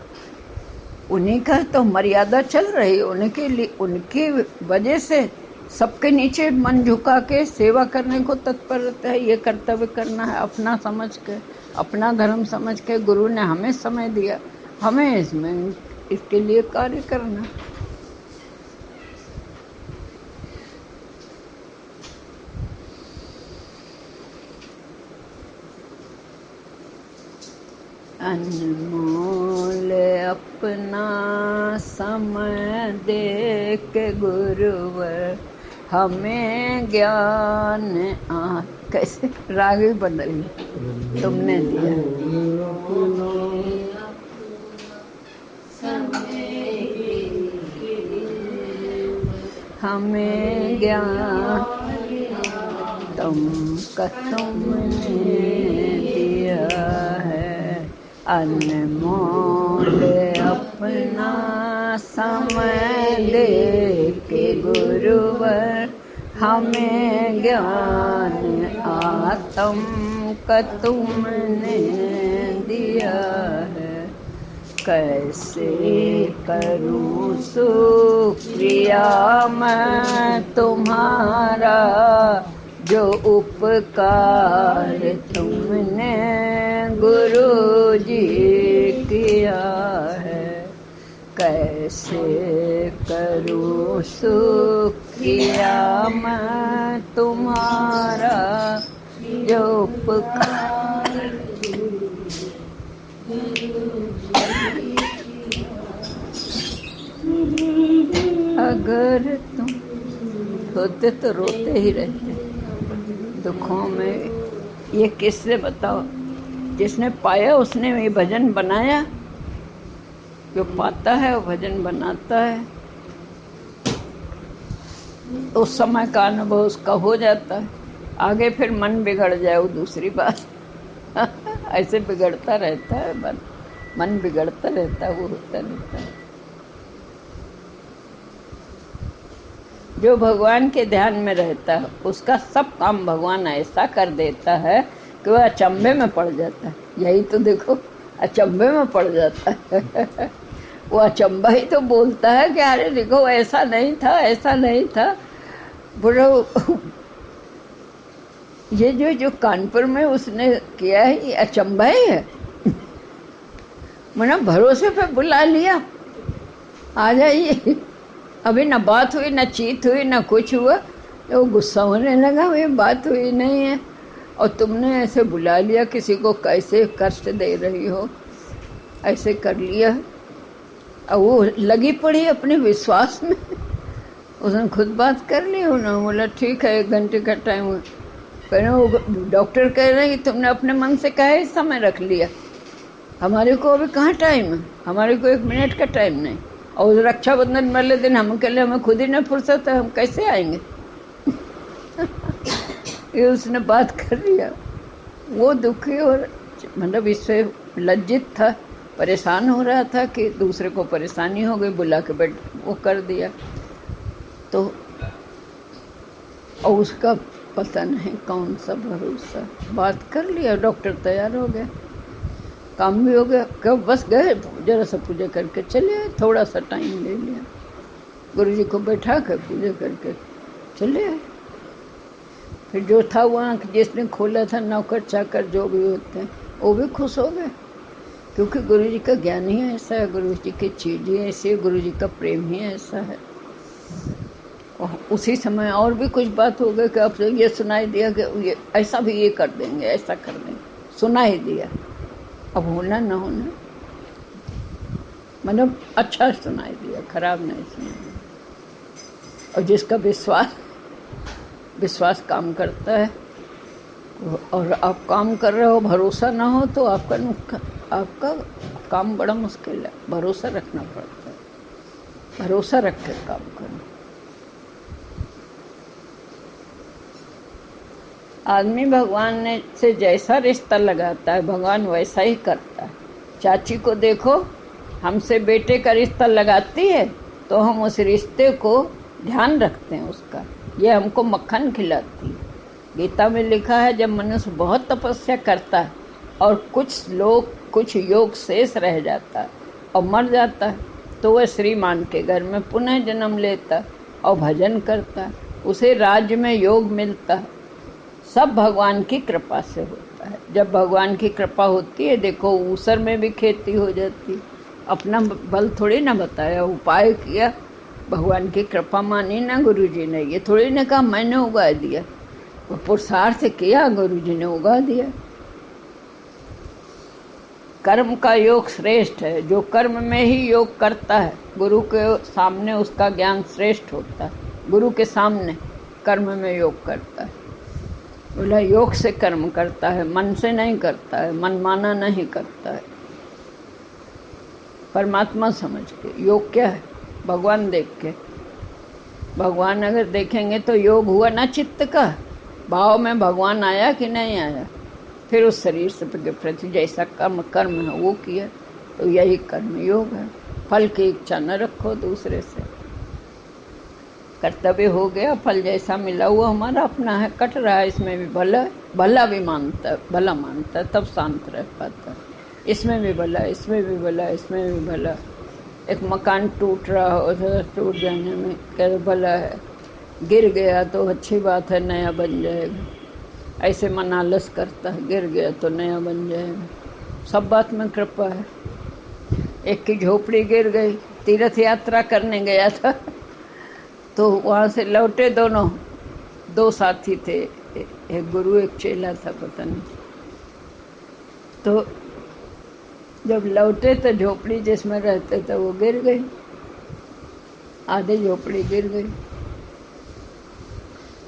उन्हीं का तो मर्यादा चल रही, उनके लिए, उनकी वजह से सबके नीचे मन झुका के सेवा करने को तत्पर रहता है। ये कर्तव्य करना है अपना समझ के, अपना धर्म समझ के। गुरु ने हमें समय दिया, हमें इसमें इसके लिए कार्य करना। अनमोल अपना समय दे के गुरुवर हमें ज्ञान कैसे राग भी बदल तुमने दिया। हमें ज्ञान तुमका तुमने दिया है। अनमोल अपना समय दे के गुरुवर हमें ज्ञान आत्म का तुमने दिया है, कैसे करूं शुक्रिया मैं तुम्हारा, जो उपकार तुमने गुरु जी किया है। कैसे करूं शुक्रिया मैं तुम्हारा, जो उपकार अगर तुम रोते तो रोते ही रहते दुखों में। ये किससे बताओ, जिसने पाया उसने ये भजन बनाया, जो पाता है वो भजन बनाता है, उस समय का अनुभव उसका हो जाता है। आगे फिर मन बिगड़ जाए वो दूसरी बात। ऐसे बिगड़ता रहता है मन बिगड़ता रहता है, वो होता रहता है। जो भगवान के ध्यान में रहता है उसका सब काम भगवान ऐसा कर देता है कि वह अचंभे में पड़ जाता है। यही तो देखो, अचंभे में पड़ जाता है। वो अचंभा ही तो बोलता है कि अरे देखो ऐसा नहीं था, ऐसा नहीं था। बोलो ये जो कानपुर में उसने किया है ये अचंभा ही है। मैंने भरोसे पे बुला लिया, आ जाइए। अभी न बात हुई, न चीत हुई, न कुछ हुआ। वो गुस्सा होने लगा, ये बात हुई नहीं है और तुमने ऐसे बुला लिया, किसी को कैसे कष्ट दे रही हो, ऐसे कर लिया। और वो लगी पड़ी अपने विश्वास में। उसने खुद बात कर ली। उन्होंने बोला ठीक है 1 घंटे का टाइम हुआ। कहने वो डॉक्टर कह रहे हैं कि तुमने अपने मन से कहा इस समय रख लिया, हमारे को अभी कहाँ टाइम है, हमारे को 1 मिनट का टाइम नहीं। और रक्षाबंधन वाले दिन हम अकेले, हमें खुद ही न फुर्सत है, हम कैसे आएंगे। ये उसने बात कर लिया। वो दुखी और मतलब इससे लज्जित था, परेशान हो रहा था कि दूसरे को परेशानी हो गई, बुला के बैठ वो कर दिया। तो और उसका पता नहीं कौन सा भरोसा, बात कर लिया, डॉक्टर तैयार हो गया, काम भी हो गया। कब बस गए जरा सा पूजा करके चले आए, थोड़ा सा टाइम ले लिया, गुरुजी को बैठा कर पूजा करके चले आए। फिर जो था वहाँ जिसने खोला था, नौकर चाकर जो भी होते हैं, वो भी खुश हो गए, क्योंकि गुरुजी का ज्ञान ही ऐसा है, गुरुजी की चीज़ें ऐसी है, गुरुजी का प्रेम ही ऐसा है। और उसी समय और भी कुछ बात हो गई कि अब ये सुनाई दिया कि ये ऐसा भी ये कर देंगे, ऐसा कर देंगे, सुना ही दिया। अब होना न होना, मतलब अच्छा सुनाई दिया, खराब नहीं सुनाई दिया। और जिसका विश्वास काम करता है, और आप काम कर रहे हो, भरोसा ना हो तो आपका काम बड़ा मुश्किल है। भरोसा रखना पड़ता है, भरोसा रख कर काम करना। आदमी भगवान से जैसा रिश्ता लगाता है, भगवान वैसा ही करता है। चाची को देखो, हमसे बेटे का रिश्ता लगाती है तो हम उस रिश्ते को ध्यान रखते हैं उसका। ये हमको मक्खन खिलाती है। गीता में लिखा है जब मनुष्य बहुत तपस्या करता है और कुछ योग शेष रह जाता है और मर जाता है, तो वह श्रीमान के घर में पुनः जन्म लेता है और भजन करता है, उसे राज्य में योग मिलता है। सब भगवान की कृपा से होता है। जब भगवान की कृपा होती है, देखो ऊसर में भी खेती हो जाती। अपना बल थोड़ी ना बताया, उपाय किया, भगवान की कृपा मानी ना गुरुजी ने। ये थोड़ी ना कहा मैंने उगा दिया, वो पुरुषार्थ किया, गुरुजी ने उगा दिया। कर्म का योग श्रेष्ठ है। जो कर्म में ही योग करता है, गुरु के सामने उसका ज्ञान श्रेष्ठ होता है। गुरु के सामने कर्म में योग करता है। बोला योग से कर्म करता है, मन से नहीं करता है, मनमाना नहीं करता है, परमात्मा समझ के। योग क्या है? भगवान देख के। भगवान अगर देखेंगे तो योग हुआ ना चित्त का, भाव में भगवान आया कि नहीं आया। फिर उस शरीर से प्रति जैसा कर्म है वो किया, तो यही कर्म योग है। फल की इच्छा न रखो दूसरे से, कर्तव्य हो गया, फल जैसा मिला हुआ हमारा अपना है, कट रहा है, इसमें भी भला भला भी मानता है, भला मानता है तब शांत रह पाता है। इसमें भी भला, इसमें भी भला, इसमें भी भला। एक मकान टूट रहा हो तो टूट जाने में क्या भला है, गिर गया तो अच्छी बात है, नया बन जाएगा। ऐसे मन आलस करता है, गिर गया तो नया बन जाएगा। सब बात में कृपा है। एक की झोपड़ी गिर गई, तीर्थ यात्रा करने गया था तो वहाँ से लौटे दोनों, दो साथी थे, एक गुरु एक चेला था पता नहीं। तो जब लौटे तो झोपड़ी जिसमें रहते थे वो गिर गई, आधी झोपड़ी गिर गई।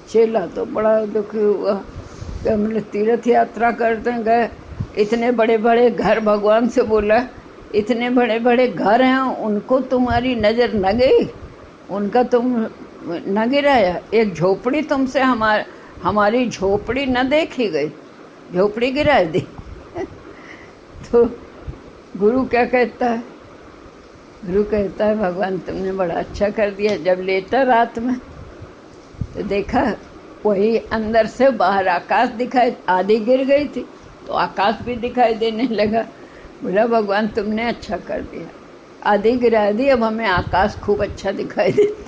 चेला तो बड़ा दुखी हुआ कि हमने तीर्थ यात्रा करते गए, इतने बड़े बड़े घर, भगवान से बोला इतने बड़े बड़े घर हैं, उनको तुम्हारी नज़र न गई, उनका तुम न गिराया, एक झोपड़ी तुमसे हमारी झोपड़ी न देखी गई, झोपड़ी गिरा दी। तो गुरु क्या कहता है, गुरु कहता है भगवान तुमने बड़ा अच्छा कर दिया। जब लेटा रात में तो देखा वही अंदर से बाहर आकाश दिखाई, आधी गिर गई थी तो आकाश भी दिखाई देने लगा। बोला भगवान तुमने अच्छा कर दिया, आधी गिरा दी, अब हमें आकाश खूब अच्छा दिखाई देता।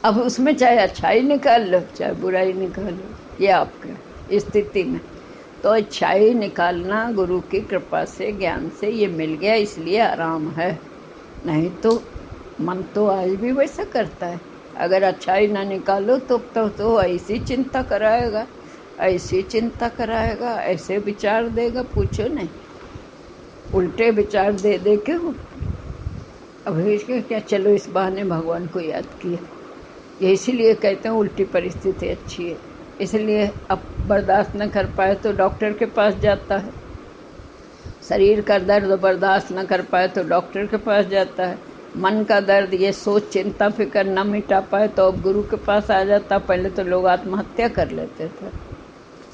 अब उसमें चाहे अच्छाई निकाल लो चाहे बुराई निकाल लो, ये आपके स्थिति में तो अच्छाई निकालना गुरु की कृपा से, ज्ञान से ये मिल गया, इसलिए आराम है। नहीं तो मन तो आज भी वैसा करता है, अगर अच्छाई ना निकालो तो ऐसी चिंता कराएगा, ऐसी चिंता कराएगा, ऐसे विचार देगा पूछो नहीं, उल्टे विचार दे दे के अब इसके क्या, चलो इस बहाने भगवान को याद किया। ये इसीलिए कहते हैं उल्टी परिस्थिति अच्छी है, इसलिए अब बर्दाश्त न कर पाए तो डॉक्टर के पास जाता है, शरीर का दर्द बर्दाश्त न कर पाए तो डॉक्टर के पास जाता है, मन का दर्द ये सोच चिंता फिक्र न मिटा पाए तो अब गुरु के पास आ जाता। पहले तो लोग आत्महत्या कर लेते थे,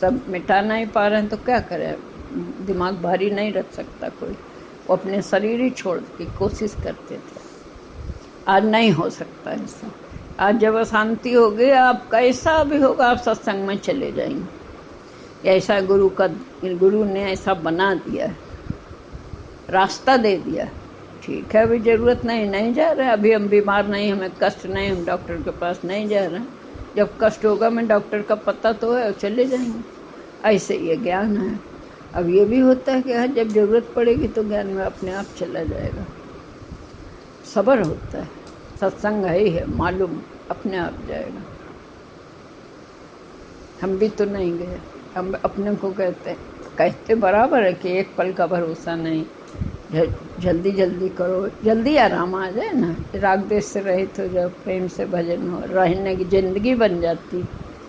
सब मिटा नहीं पा रहे हैं तो क्या करें, दिमाग भारी नहीं रख सकता कोई, वो अपने शरीर ही छोड़ की कोशिश करते थे। आज नहीं हो सकता ऐसा, आज जब शांति होगी आप कैसा भी होगा आप सत्संग में चले जाएंगे। ऐसा गुरु ने ऐसा बना दिया, रास्ता दे दिया। ठीक है अभी ज़रूरत नहीं जा रहा है, अभी हम बीमार नहीं, हमें कष्ट नहीं, हम डॉक्टर के पास नहीं जा रहे हैं, जब कष्ट होगा मैं डॉक्टर का पता तो है चले जाएंगे। ऐसे ये ज्ञान है। अब ये भी होता है कि हाँ जब ज़रूरत पड़ेगी तो ज्ञान में अपने आप चला जाएगा। सब्र होता है, सत्संग है ही है, मालूम अपने आप जाएगा। हम भी तो नहीं गए, हम अपने को कहते बराबर है कि एक पल का भरोसा नहीं, जल्दी जल्दी करो, जल्दी आराम आ जाए ना। राग देश से रहित हो जाओ, प्रेम से भजन हो, रहने की जिंदगी बन जाती,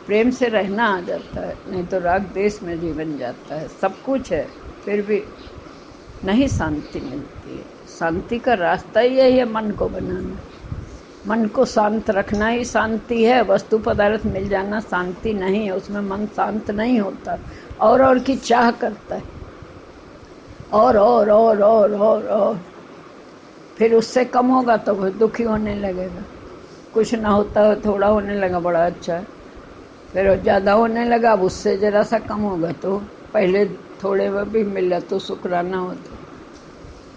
प्रेम से रहना आ जाता है, नहीं तो राग देश में जीवन जाता है। सब कुछ है फिर भी नहीं शांति मिलती है। शांति का रास्ता ही यही है, मन को बनाना, मन को शांत रखना ही शांति है। वस्तु पदार्थ मिल जाना शांति नहीं है, उसमें मन शांत नहीं होता, और की चाह करता है, और फिर उससे कम होगा तो वो दुखी होने लगेगा। कुछ ना होता है, थोड़ा होने लगा बड़ा अच्छा है, फिर ज़्यादा होने लगा, अब उससे ज़रा सा कम होगा तो पहले थोड़े में भी मिला तो शुक्राना होता,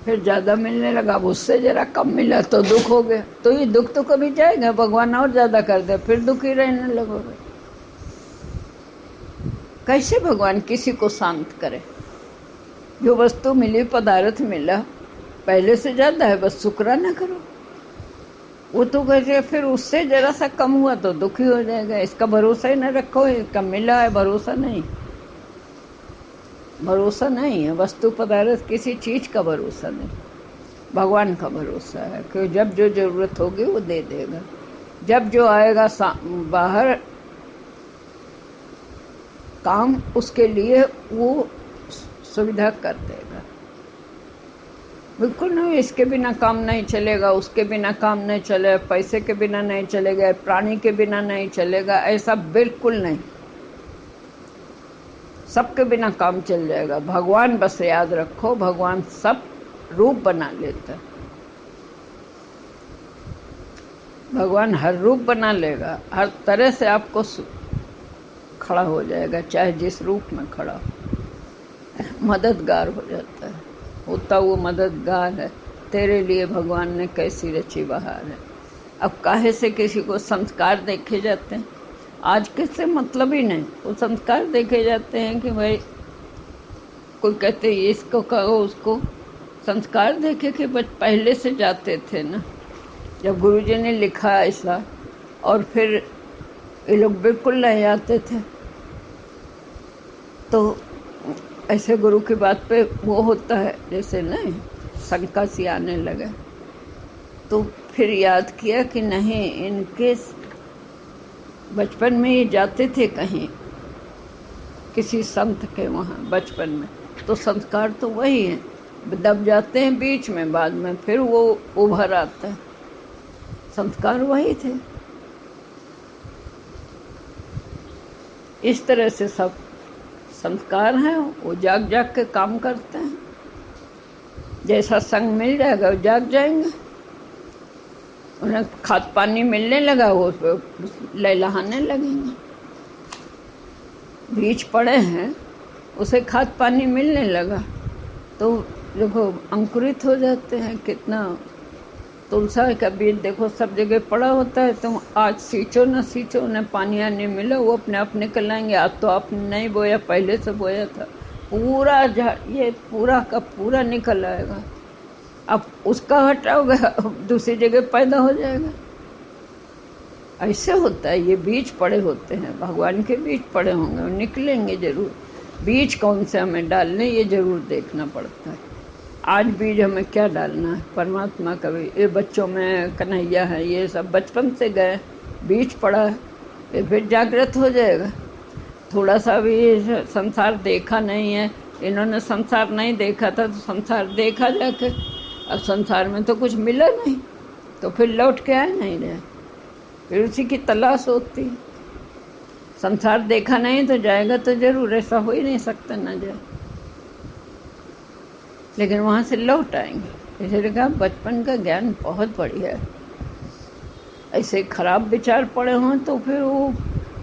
फिर ज़्यादा मिलने लगा, अब उससे ज़रा कम मिला तो दुख हो गया। तो ये दुख तो कभी जाएगा, भगवान और ज़्यादा कर दे फिर दुखी रहने लगोगे। कैसे भगवान किसी को शांत करे? जो वस्तु मिली, पदार्थ मिला, पहले से ज़्यादा है, बस शुक्राना करो। वो तो कैसे फिर उससे ज़रा सा कम हुआ तो दुखी हो जाएगा। इसका भरोसा ही न रखो, इसका मिला है, भरोसा नहीं, भरोसा नहीं है। वस्तु पदार्थ किसी चीज़ का भरोसा नहीं, भगवान का भरोसा है कि जब जो ज़रूरत होगी वो दे देगा, जब जो आएगा बाहर काम उसके लिए वो सुविधा कर देगा। बिल्कुल नहीं, इसके बिना काम नहीं चलेगा, उसके बिना काम नहीं चलेगा, पैसे के बिना नहीं चलेगा, प्राणी के बिना नहीं चलेगा, ऐसा बिल्कुल नहीं। सबके बिना काम चल जाएगा। भगवान बस याद रखो, भगवान सब रूप बना लेता है। भगवान हर रूप बना लेगा, हर तरह से आपको खड़ा हो जाएगा, चाहे जिस रूप में खड़ा हो। मददगार हो जाता है, होता वो मददगार है। तेरे लिए भगवान ने कैसी रची बहार है। अब काहे से किसी को संस्कार देखे जाते हैं, आज के से मतलब ही नहीं, वो संस्कार देखे जाते हैं कि भाई कोई कहते इसको कहो उसको। संस्कार देखे कि बच पहले से जाते थे ना, जब गुरुजी ने लिखा ऐसा, और फिर ये लोग बिल्कुल नहीं आते थे, तो ऐसे गुरु की बात पे वो होता है जैसे नहीं शंका सी आने लगे। तो फिर याद किया कि नहीं, इनके बचपन में ये जाते थे कहीं किसी संत के वहाँ बचपन में, तो संस्कार तो वही है, दब जाते हैं बीच में, बाद में फिर वो उभर आता है, संस्कार वही थे। इस तरह से सब संस्कार हैं, वो जाग जाग के काम करते हैं। जैसा संग मिल जाएगा वो जाग जाएंगे, उन्हें खाद पानी मिलने लगा वो लहलहाने लगेंगे। बीज पड़े हैं, उसे खाद पानी मिलने लगा तो देखो अंकुरित हो जाते हैं। कितना तुलसा का बीज देखो सब जगह पड़ा होता है, तुम आज सींचो न सींचो, उन्हें पानी आने मिला, वो अपने आप निकल आएंगे। आज तो आपने नहीं बोया, पहले से बोया था, पूरा ये पूरा का पूरा निकल आएगा। अब उसका हटाओगे, दूसरी जगह पैदा हो जाएगा। ऐसे होता है, ये बीज पड़े होते हैं, भगवान के बीज पड़े होंगे, वो निकलेंगे जरूर। बीज कौन से हमें डालने ये जरूर देखना पड़ता है। आज बीज हमें क्या डालना है, परमात्मा का भी। ये बच्चों में कन्हैया है, ये सब बचपन से गए, बीज पड़ा है, ये फिर जागृत हो जाएगा। थोड़ा सा भी संसार देखा नहीं है, इन्होंने संसार नहीं देखा था, तो संसार देखा जाके, अब संसार में तो कुछ मिला नहीं, तो फिर लौट के आए नहीं रहे, फिर उसी की तलाश होती है। संसार देखा नहीं तो जाएगा तो जरूर, ऐसा हो ही नहीं सकता ना जाए, लेकिन वहाँ से लौट आएंगे। इसलिए कहा बचपन का ज्ञान बहुत बढ़िया है। ऐसे खराब विचार पड़े हों तो फिर वो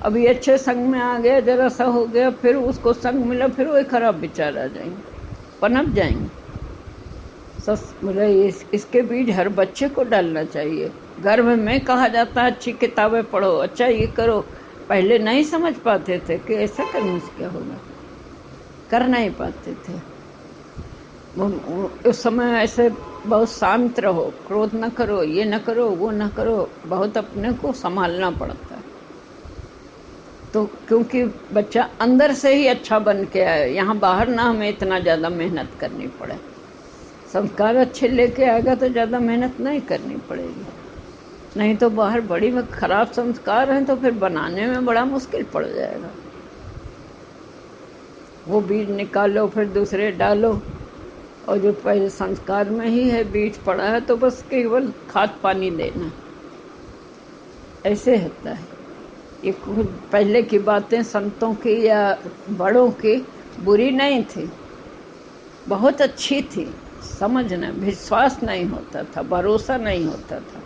अभी अच्छे संग में आ गया, जरा सा हो गया, फिर उसको संग मिला, फिर वो खराब विचार आ जाएंगे, पनप जाएंगे। इसके बीज हर बच्चे को डालना चाहिए। गर्भ में कहा जाता है अच्छी किताबें पढ़ो, अच्छा ये करो, पहले नहीं समझ पाते थे कि ऐसा करने से क्या होगा, कर नहीं पाते थे। उस समय ऐसे बहुत शांत रहो, क्रोध न करो, ये न करो, वो न करो, बहुत अपने को संभालना पड़ता है। तो क्योंकि बच्चा अंदर से ही अच्छा बन के आए, यहाँ बाहर ना हमें इतना ज़्यादा मेहनत करनी पड़े। संस्कार अच्छे लेके आएगा तो ज़्यादा मेहनत नहीं करनी पड़ेगी, नहीं तो बाहर बड़ी में खराब संस्कार हैं तो फिर बनाने में बड़ा मुश्किल पड़ जाएगा। वो बीज निकालो फिर दूसरे डालो, और जो पहले संस्कार में ही है बीज पड़ा है तो बस केवल खाद पानी देना, ऐसे होता है। ये खुद पहले की बातें संतों की या बड़ों की बुरी नहीं थी, बहुत अच्छी थी। समझना, विश्वास नहीं होता था, भरोसा नहीं होता था।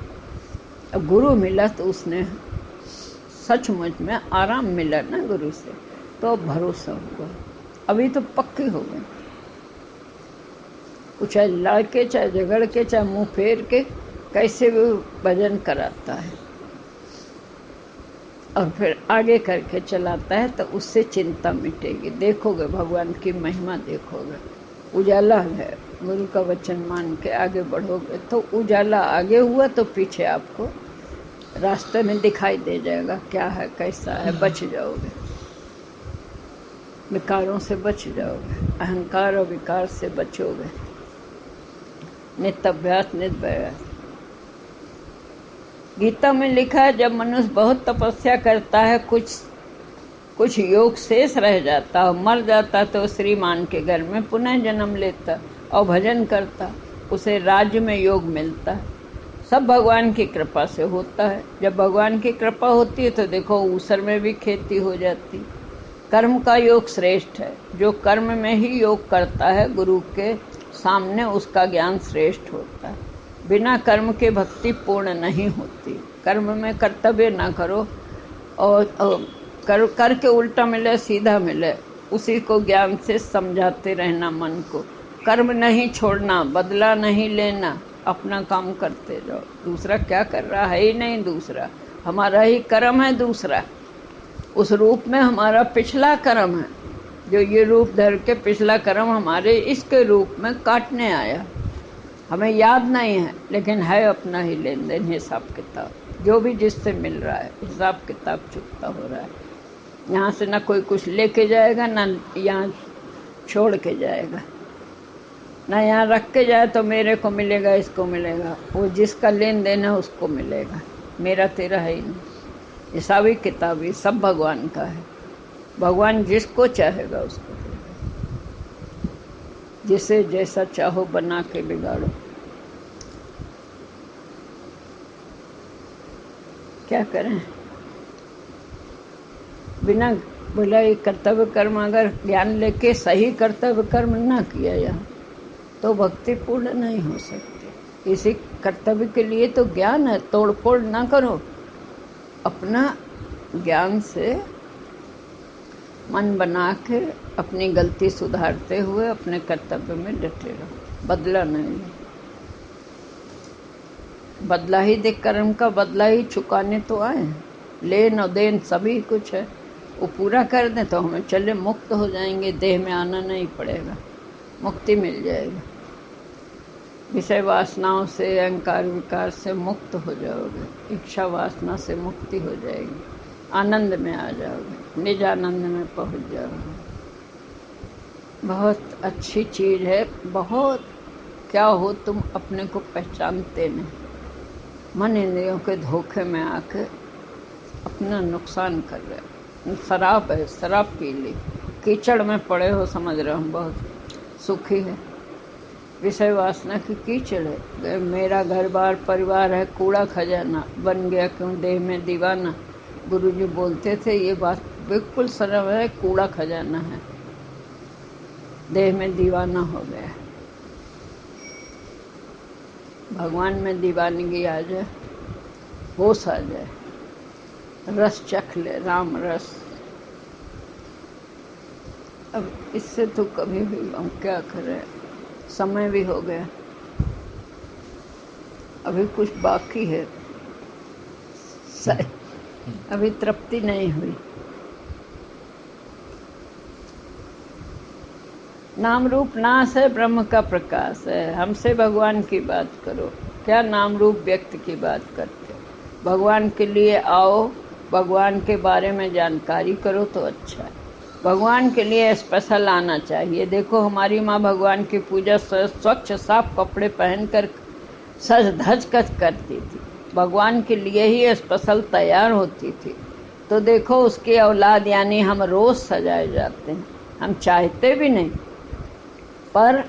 अब गुरु मिला तो उसने सचमुच में आराम मिला ना गुरु से, तो भरोसा हुआ। अभी तो पक्की हो गई, चाहे लड़ के, चाहे झगड़ के, चाहे मुंह फेर के, कैसे भी भजन कराता है और फिर आगे करके चलाता है, तो उससे चिंता मिटेगी। देखोगे भगवान की महिमा, देखोगे उजाला है। गुरु का वचन मान के आगे बढ़ोगे तो उजाला आगे हुआ तो पीछे आपको रास्ते में दिखाई दे जाएगा क्या है, कैसा है। बच जाओगे, विकारों से बच जाओगे, अहंकार और विकार से बचोगे। नित्य अभ्यास, नित्य अभ्यास। गीता में लिखा है जब मनुष्य बहुत तपस्या करता है, कुछ योग शेष रह जाता और मर जाता, तो श्रीमान के घर में पुनः जन्म लेता और भजन करता, उसे राज्य में योग मिलता है। सब भगवान की कृपा से होता है। जब भगवान की कृपा होती है तो देखो ऊसर में भी खेती हो जाती। कर्म का योग श्रेष्ठ है। जो कर्म में ही योग करता है गुरु के सामने, उसका ज्ञान श्रेष्ठ होता है। बिना कर्म के भक्ति पूर्ण नहीं होती। कर्म में कर्तव्य ना करो और करके उल्टा मिले सीधा मिले, उसी को ज्ञान से समझाते रहना मन को। कर्म नहीं छोड़ना, बदला नहीं लेना, अपना काम करते जाओ। दूसरा क्या कर रहा है ही नहीं, दूसरा हमारा ही कर्म है। दूसरा उस रूप में हमारा पिछला कर्म है, जो ये रूप धर के पिछला कर्म हमारे इसके रूप में काटने आया। हमें याद नहीं है, लेकिन है अपना ही लेन देन, हिसाब किताब, जो भी जिससे मिल रहा है हिसाब किताब चुकता हो रहा है। यहाँ से ना कोई कुछ लेके जाएगा, ना यहाँ छोड़ के जाएगा, ना यहाँ रख के जाए तो मेरे को मिलेगा, इसको मिलेगा। वो जिसका लेन देन है उसको मिलेगा, मेरा तेरा है ही नहीं। हिसाबी किताबी सब भगवान का है। भगवान जिसको चाहेगा उसको देगा। जिसे जैसा चाहो बना के बिगाड़ो। क्या करें? बिना बोला ये कर्तव्य कर्म, अगर ज्ञान लेके सही कर्तव्य कर्म ना किया यहाँ, तो भक्ति पूर्ण नहीं हो सकती। इसी कर्तव्य के लिए तो ज्ञान है। तोड़ फोड़ ना करो, अपना ज्ञान से मन बना के अपनी गलती सुधारते हुए अपने कर्तव्य में डटे रहो। बदला नहीं, बदला ही देख, कर्म का बदला ही चुकाने तो आए। लेन और देन सभी कुछ है, वो पूरा कर दें तो हमें चले मुक्त हो जाएंगे। देह में आना नहीं पड़ेगा, मुक्ति मिल जाएगी। विषय वासनाओं से, अहंकार विकार से मुक्त हो जाओगे। इच्छा वासना से मुक्ति हो जाएगी। आनंद में आ जाओगे, निज आनंद में पहुंच जाओगे। बहुत अच्छी चीज़ है। बहुत क्या हो तुम अपने को पहचानते नहीं, मन इंद्रियों के धोखे में आके अपना नुकसान कर रहे हो। शराब है, शराब पी ली, कीचड़ में पड़े हो, समझ रहे हो बहुत सुखी है। विषय वासना की कीचड़ है। मेरा घर बार परिवार है, कूड़ा खजाना बन गया क्यों देह में दीवाना। गुरुजी बोलते थे ये बात बिल्कुल सरल है, कूड़ा खजाना है, देह में दीवाना हो गया। भगवान में दीवानगी आ जाए, होश आ जाए, रस चख ले, राम रस। अब इससे तो कभी भी हम क्या करें, समय भी हो गया, अभी कुछ बाकी है, अभी तृप्ति नहीं हुई। नाम रूप नाश है, ब्रह्म का प्रकाश है। हमसे भगवान की बात करो, क्या नाम रूप व्यक्ति की बात करते। भगवान के लिए आओ, भगवान के बारे में जानकारी करो तो अच्छा है। भगवान के लिए स्पेशल आना चाहिए। देखो हमारी माँ भगवान की पूजा स्वच्छ साफ कपड़े पहनकर सज धज कर करती थी, भगवान के लिए ही स्पेशल तैयार होती थी। तो देखो उसकी औलाद यानी हम रोज सजाए जाते हैं, हम चाहते भी नहीं, पर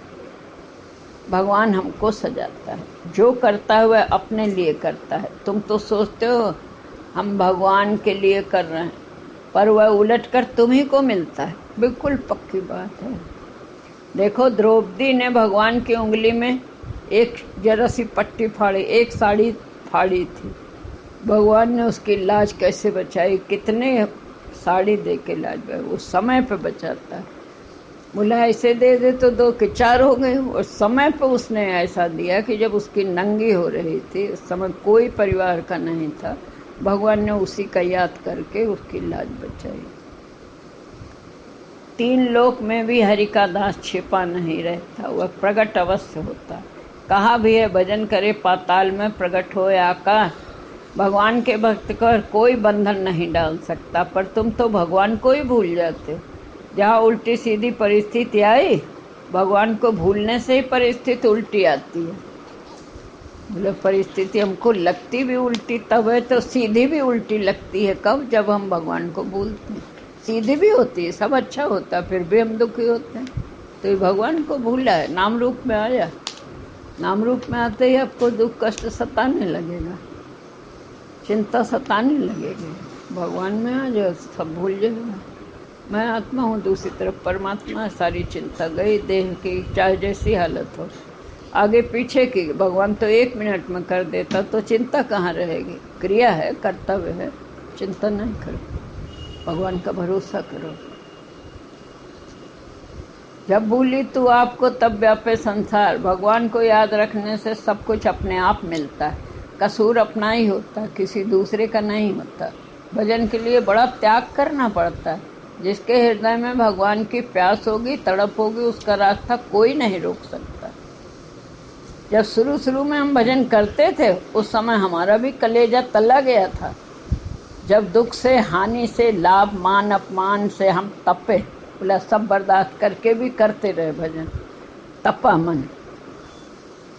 भगवान हमको सजाता है। जो करता है वह अपने लिए करता है। तुम तो सोचते हो हम भगवान के लिए कर रहे हैं, पर वह उलट कर तुम्ही को मिलता है। बिल्कुल पक्की बात है। देखो द्रौपदी ने भगवान की उंगली में एक जरा सी पट्टी फाड़ी, एक साड़ी फाड़ी थी, भगवान ने उसकी लाज कैसे बचाई, कितने साड़ी दे के लाज बचाई, वो समय पे बचाता है। बोला ऐसे दे दे तो 2 के 4 हो गए, और समय पे उसने ऐसा दिया कि जब उसकी नंगी हो रही थी, उस समय कोई परिवार का नहीं था, भगवान ने उसी का याद करके उसकी लाज बचाई। 3 लोक में भी हरि का दास छिपा नहीं रहता, वह प्रकट अवश्य होता। कहा भी है भजन करे पाताल में प्रकट हो आकाश। भगवान के भक्त को कोई बंधन नहीं डाल सकता, पर तुम तो भगवान को ही भूल जाते हो। जहाँ उल्टी सीधी परिस्थिति आई, भगवान को भूलने से ही परिस्थिति उल्टी आती है। बोले परिस्थिति हमको लगती भी उल्टी तब है, तो सीधी भी उल्टी लगती है कब, जब हम भगवान को भूलते हैं। सीधी भी होती है, सब अच्छा होता है, फिर भी हम दुखी होते हैं। तो ये भगवान को भूला है, नाम रूप में आया, नाम रूप में आते ही आपको दुख कष्ट सताने लगेगा, चिंता सताने लगेगी। भगवान में आ जाओ, सब भूल जाएगा। मैं आत्मा हूँ, दूसरी तरफ परमात्मा, सारी चिंता गई। देह की चाहे जैसी हालत हो, आगे पीछे की भगवान तो 1 मिनट में कर देता, तो चिंता कहाँ रहेगी। क्रिया है, कर्तव्य है, चिंता नहीं करो, भगवान का भरोसा करो। जब भूली तू आपको तब व्यापे संसार। भगवान को याद रखने से सब कुछ अपने आप मिलता है। कसूर अपना ही होता है, किसी दूसरे का नहीं होता। भजन के लिए बड़ा त्याग करना पड़ता है। जिसके हृदय में भगवान की प्यास होगी, तड़प होगी, उसका रास्ता कोई नहीं रोक सकता। जब शुरू में हम भजन करते थे, उस समय हमारा भी कलेजा तला गया था। जब दुख से, हानि से, लाभ मान अपमान से हम तपे, बोला सब बर्दाश्त करके भी करते रहे भजन, तपा मन,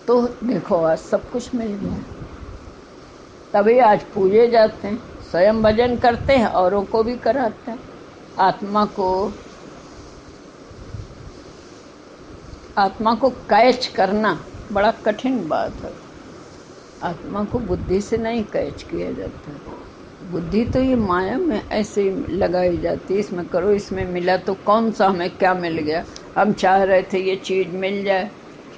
तो देखो आज सब कुछ मिल गया। तभी आज पूजे जाते हैं, स्वयं भजन करते हैं, औरों को भी कराते हैं। आत्मा को कैच करना बड़ा कठिन बात है। आत्मा को बुद्धि से नहीं कैच किया जाता। बुद्धि तो ये माया में ऐसे ही लगाई जाती है, इसमें करो, इसमें मिला तो कौन सा हमें क्या मिल गया। हम चाह रहे थे ये चीज़ मिल जाए,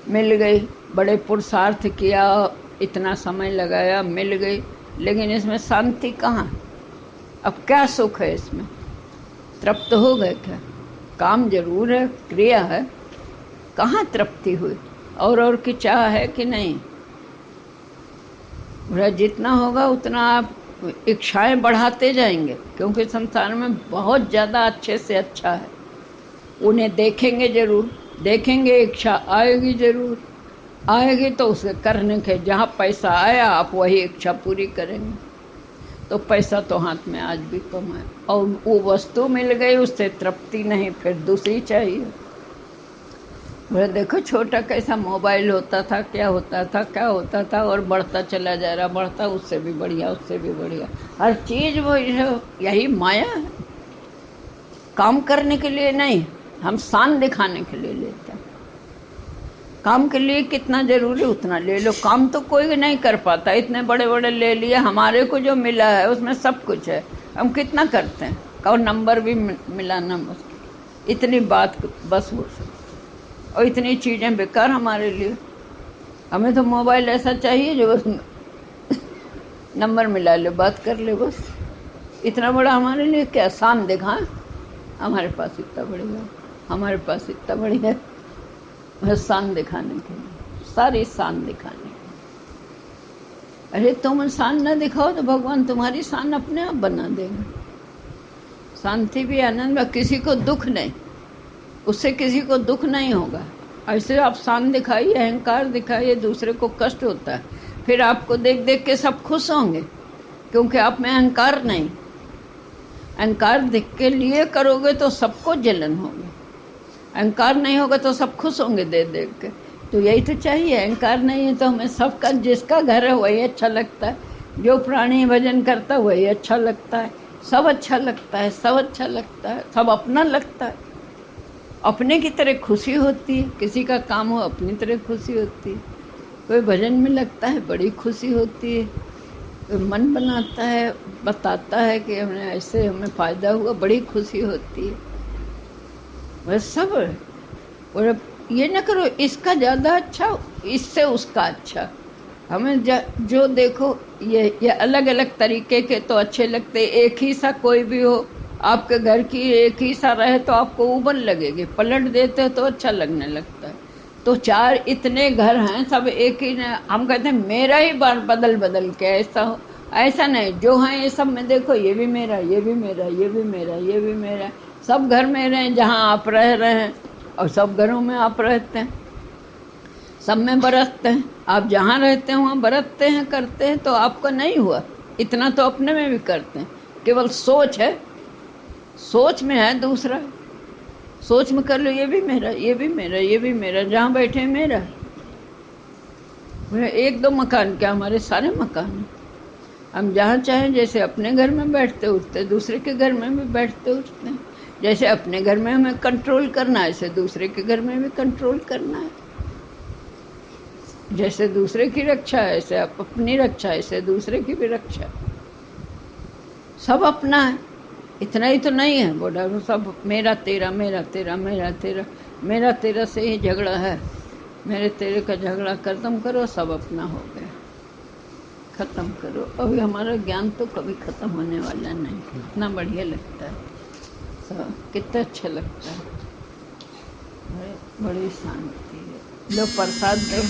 मिल गई, बड़े पुरुषार्थ किया, इतना समय लगाया, मिल गई, लेकिन इसमें शांति कहाँ। अब क्या सुख है इसमें, तृप्त हो गए क्या। काम जरूर है, क्रिया है, कहाँ तृप्ति हुई। और की चाह है कि नहीं। जितना होगा उतना आप इच्छाएं बढ़ाते जाएंगे, क्योंकि संसार में बहुत ज़्यादा अच्छे से अच्छा है। उन्हें देखेंगे जरूर, देखेंगे, इच्छा आएगी जरूर, आएगी तो उसे करने के, जहाँ पैसा आया आप वही इच्छा पूरी करेंगे। तो पैसा तो हाथ में आज भी कम है, और वो वस्तु मिल गई, उससे तृप्ति नहीं, फिर दूसरी चाहिए। बोले देखो छोटा कैसा मोबाइल होता था, क्या होता था, और बढ़ता चला जा रहा, बढ़ता, उससे भी बढ़िया, उससे भी बढ़िया, हर चीज़ वो यही माया है। काम करने के लिए नहीं, हम शान दिखाने के लिए लेते हैं। काम के लिए कितना जरूरी उतना ले लो, काम तो कोई नहीं कर पाता, इतने बड़े बड़े ले लिए। हमारे को जो मिला है उसमें सब कुछ है, हम कितना करते हैं, और नंबर भी मिलाना मुश्किल, इतनी बात बस हो सकती, और इतनी चीज़ें बेकार हमारे लिए। हमें तो मोबाइल ऐसा चाहिए जो बस नंबर मिला ले, बात कर ले, बस इतना बड़ा हमारे लिए क्या शान दिखाएं। हमारे पास इतना बढ़िया, हमारे पास इतना बढ़िया, बस शान दिखाने के लिए, सारी शान दिखाने के लिए। अरे तुम शान न दिखाओ तो भगवान तुम्हारी शान अपने आप बना देगा। शांति भी, आनंद भी, किसी को दुख नहीं, उससे किसी को दुख नहीं होगा। ऐसे आप शान दिखाइए, अहंकार दिखाइए, दूसरे को कष्ट होता है, फिर आपको देख देख के सब खुश होंगे, क्योंकि आप में अहंकार नहीं। अहंकार दिख के लिए करोगे तो सबको जलन होगी, अहंकार नहीं होगा तो सब खुश होंगे देख देख के। तो यही तो चाहिए, अहंकार नहीं है तो हमें सबका, जिसका घर है वही अच्छा लगता है, जो प्राणी भजन करता है वही अच्छा लगता है, सब अच्छा लगता है, सब अच्छा लगता है, सब अपना लगता है, अपने की तरह खुशी होती है। किसी का काम हो अपनी तरह खुशी होती है। कोई भजन में लगता है बड़ी खुशी होती है, कोई मन बनाता है, बताता है कि हमने ऐसे, हमें फ़ायदा हुआ, बड़ी खुशी होती है। बस सब, और ये न करो इसका ज़्यादा अच्छा, इससे उसका अच्छा। हमें जो देखो ये अलग अलग तरीके के तो अच्छे लगते। एक ही सा कोई भी हो, आपके घर की एक ही सा रहे तो आपको उबल लगेगी, पलट देते हो तो अच्छा लगने लगता है। तो चार इतने घर हैं, सब एक ही ने, हम कहते हैं मेरा ही बार बदल बदल के ऐसा हो, ऐसा नहीं। जो हैं ये सब में देखो, ये भी मेरा, ये भी मेरा, ये भी मेरा, ये भी मेरा, सब घर मेरे हैं जहाँ आप रह रहे हैं, और सब घरों में आप रहते हैं, सब में बरतते हैं। आप जहाँ रहते हैं वहाँ बरतते हैं, करते हैं, तो आपको नहीं हुआ इतना तो अपने में भी करते हैं। केवल सोच है, सोच में है दूसरा, सोच में कर लो ये भी मेरा, ये भी मेरा, ये भी मेरा, जहाँ बैठे मेरा। एक दो मकान क्या, हमारे सारे मकान हैं। हम जहाँ चाहें, जैसे अपने घर में बैठते उठते, दूसरे के घर में भी बैठते उठते हैं। जैसे अपने घर में हमें कंट्रोल करना है, ऐसे दूसरे के घर में भी कंट्रोल करना है। जैसे दूसरे की रक्षा है, ऐसे आप अपनी रक्षा, ऐसे दूसरे की भी रक्षा। सब अपना है, इतना ही तो नहीं है बोला, सब मेरा तेरा, मेरा तेरा, मेरा तेरा, मेरा तेरा से ही झगड़ा है। मेरे तेरे का झगड़ा खत्म करो, सब अपना हो गया, खत्म करो। अभी हमारा ज्ञान तो कभी खत्म होने वाला नहीं। कितना बढ़िया लगता है, सब कितना अच्छा लगता है, बड़ी शांति है। लो प्रसाद दो।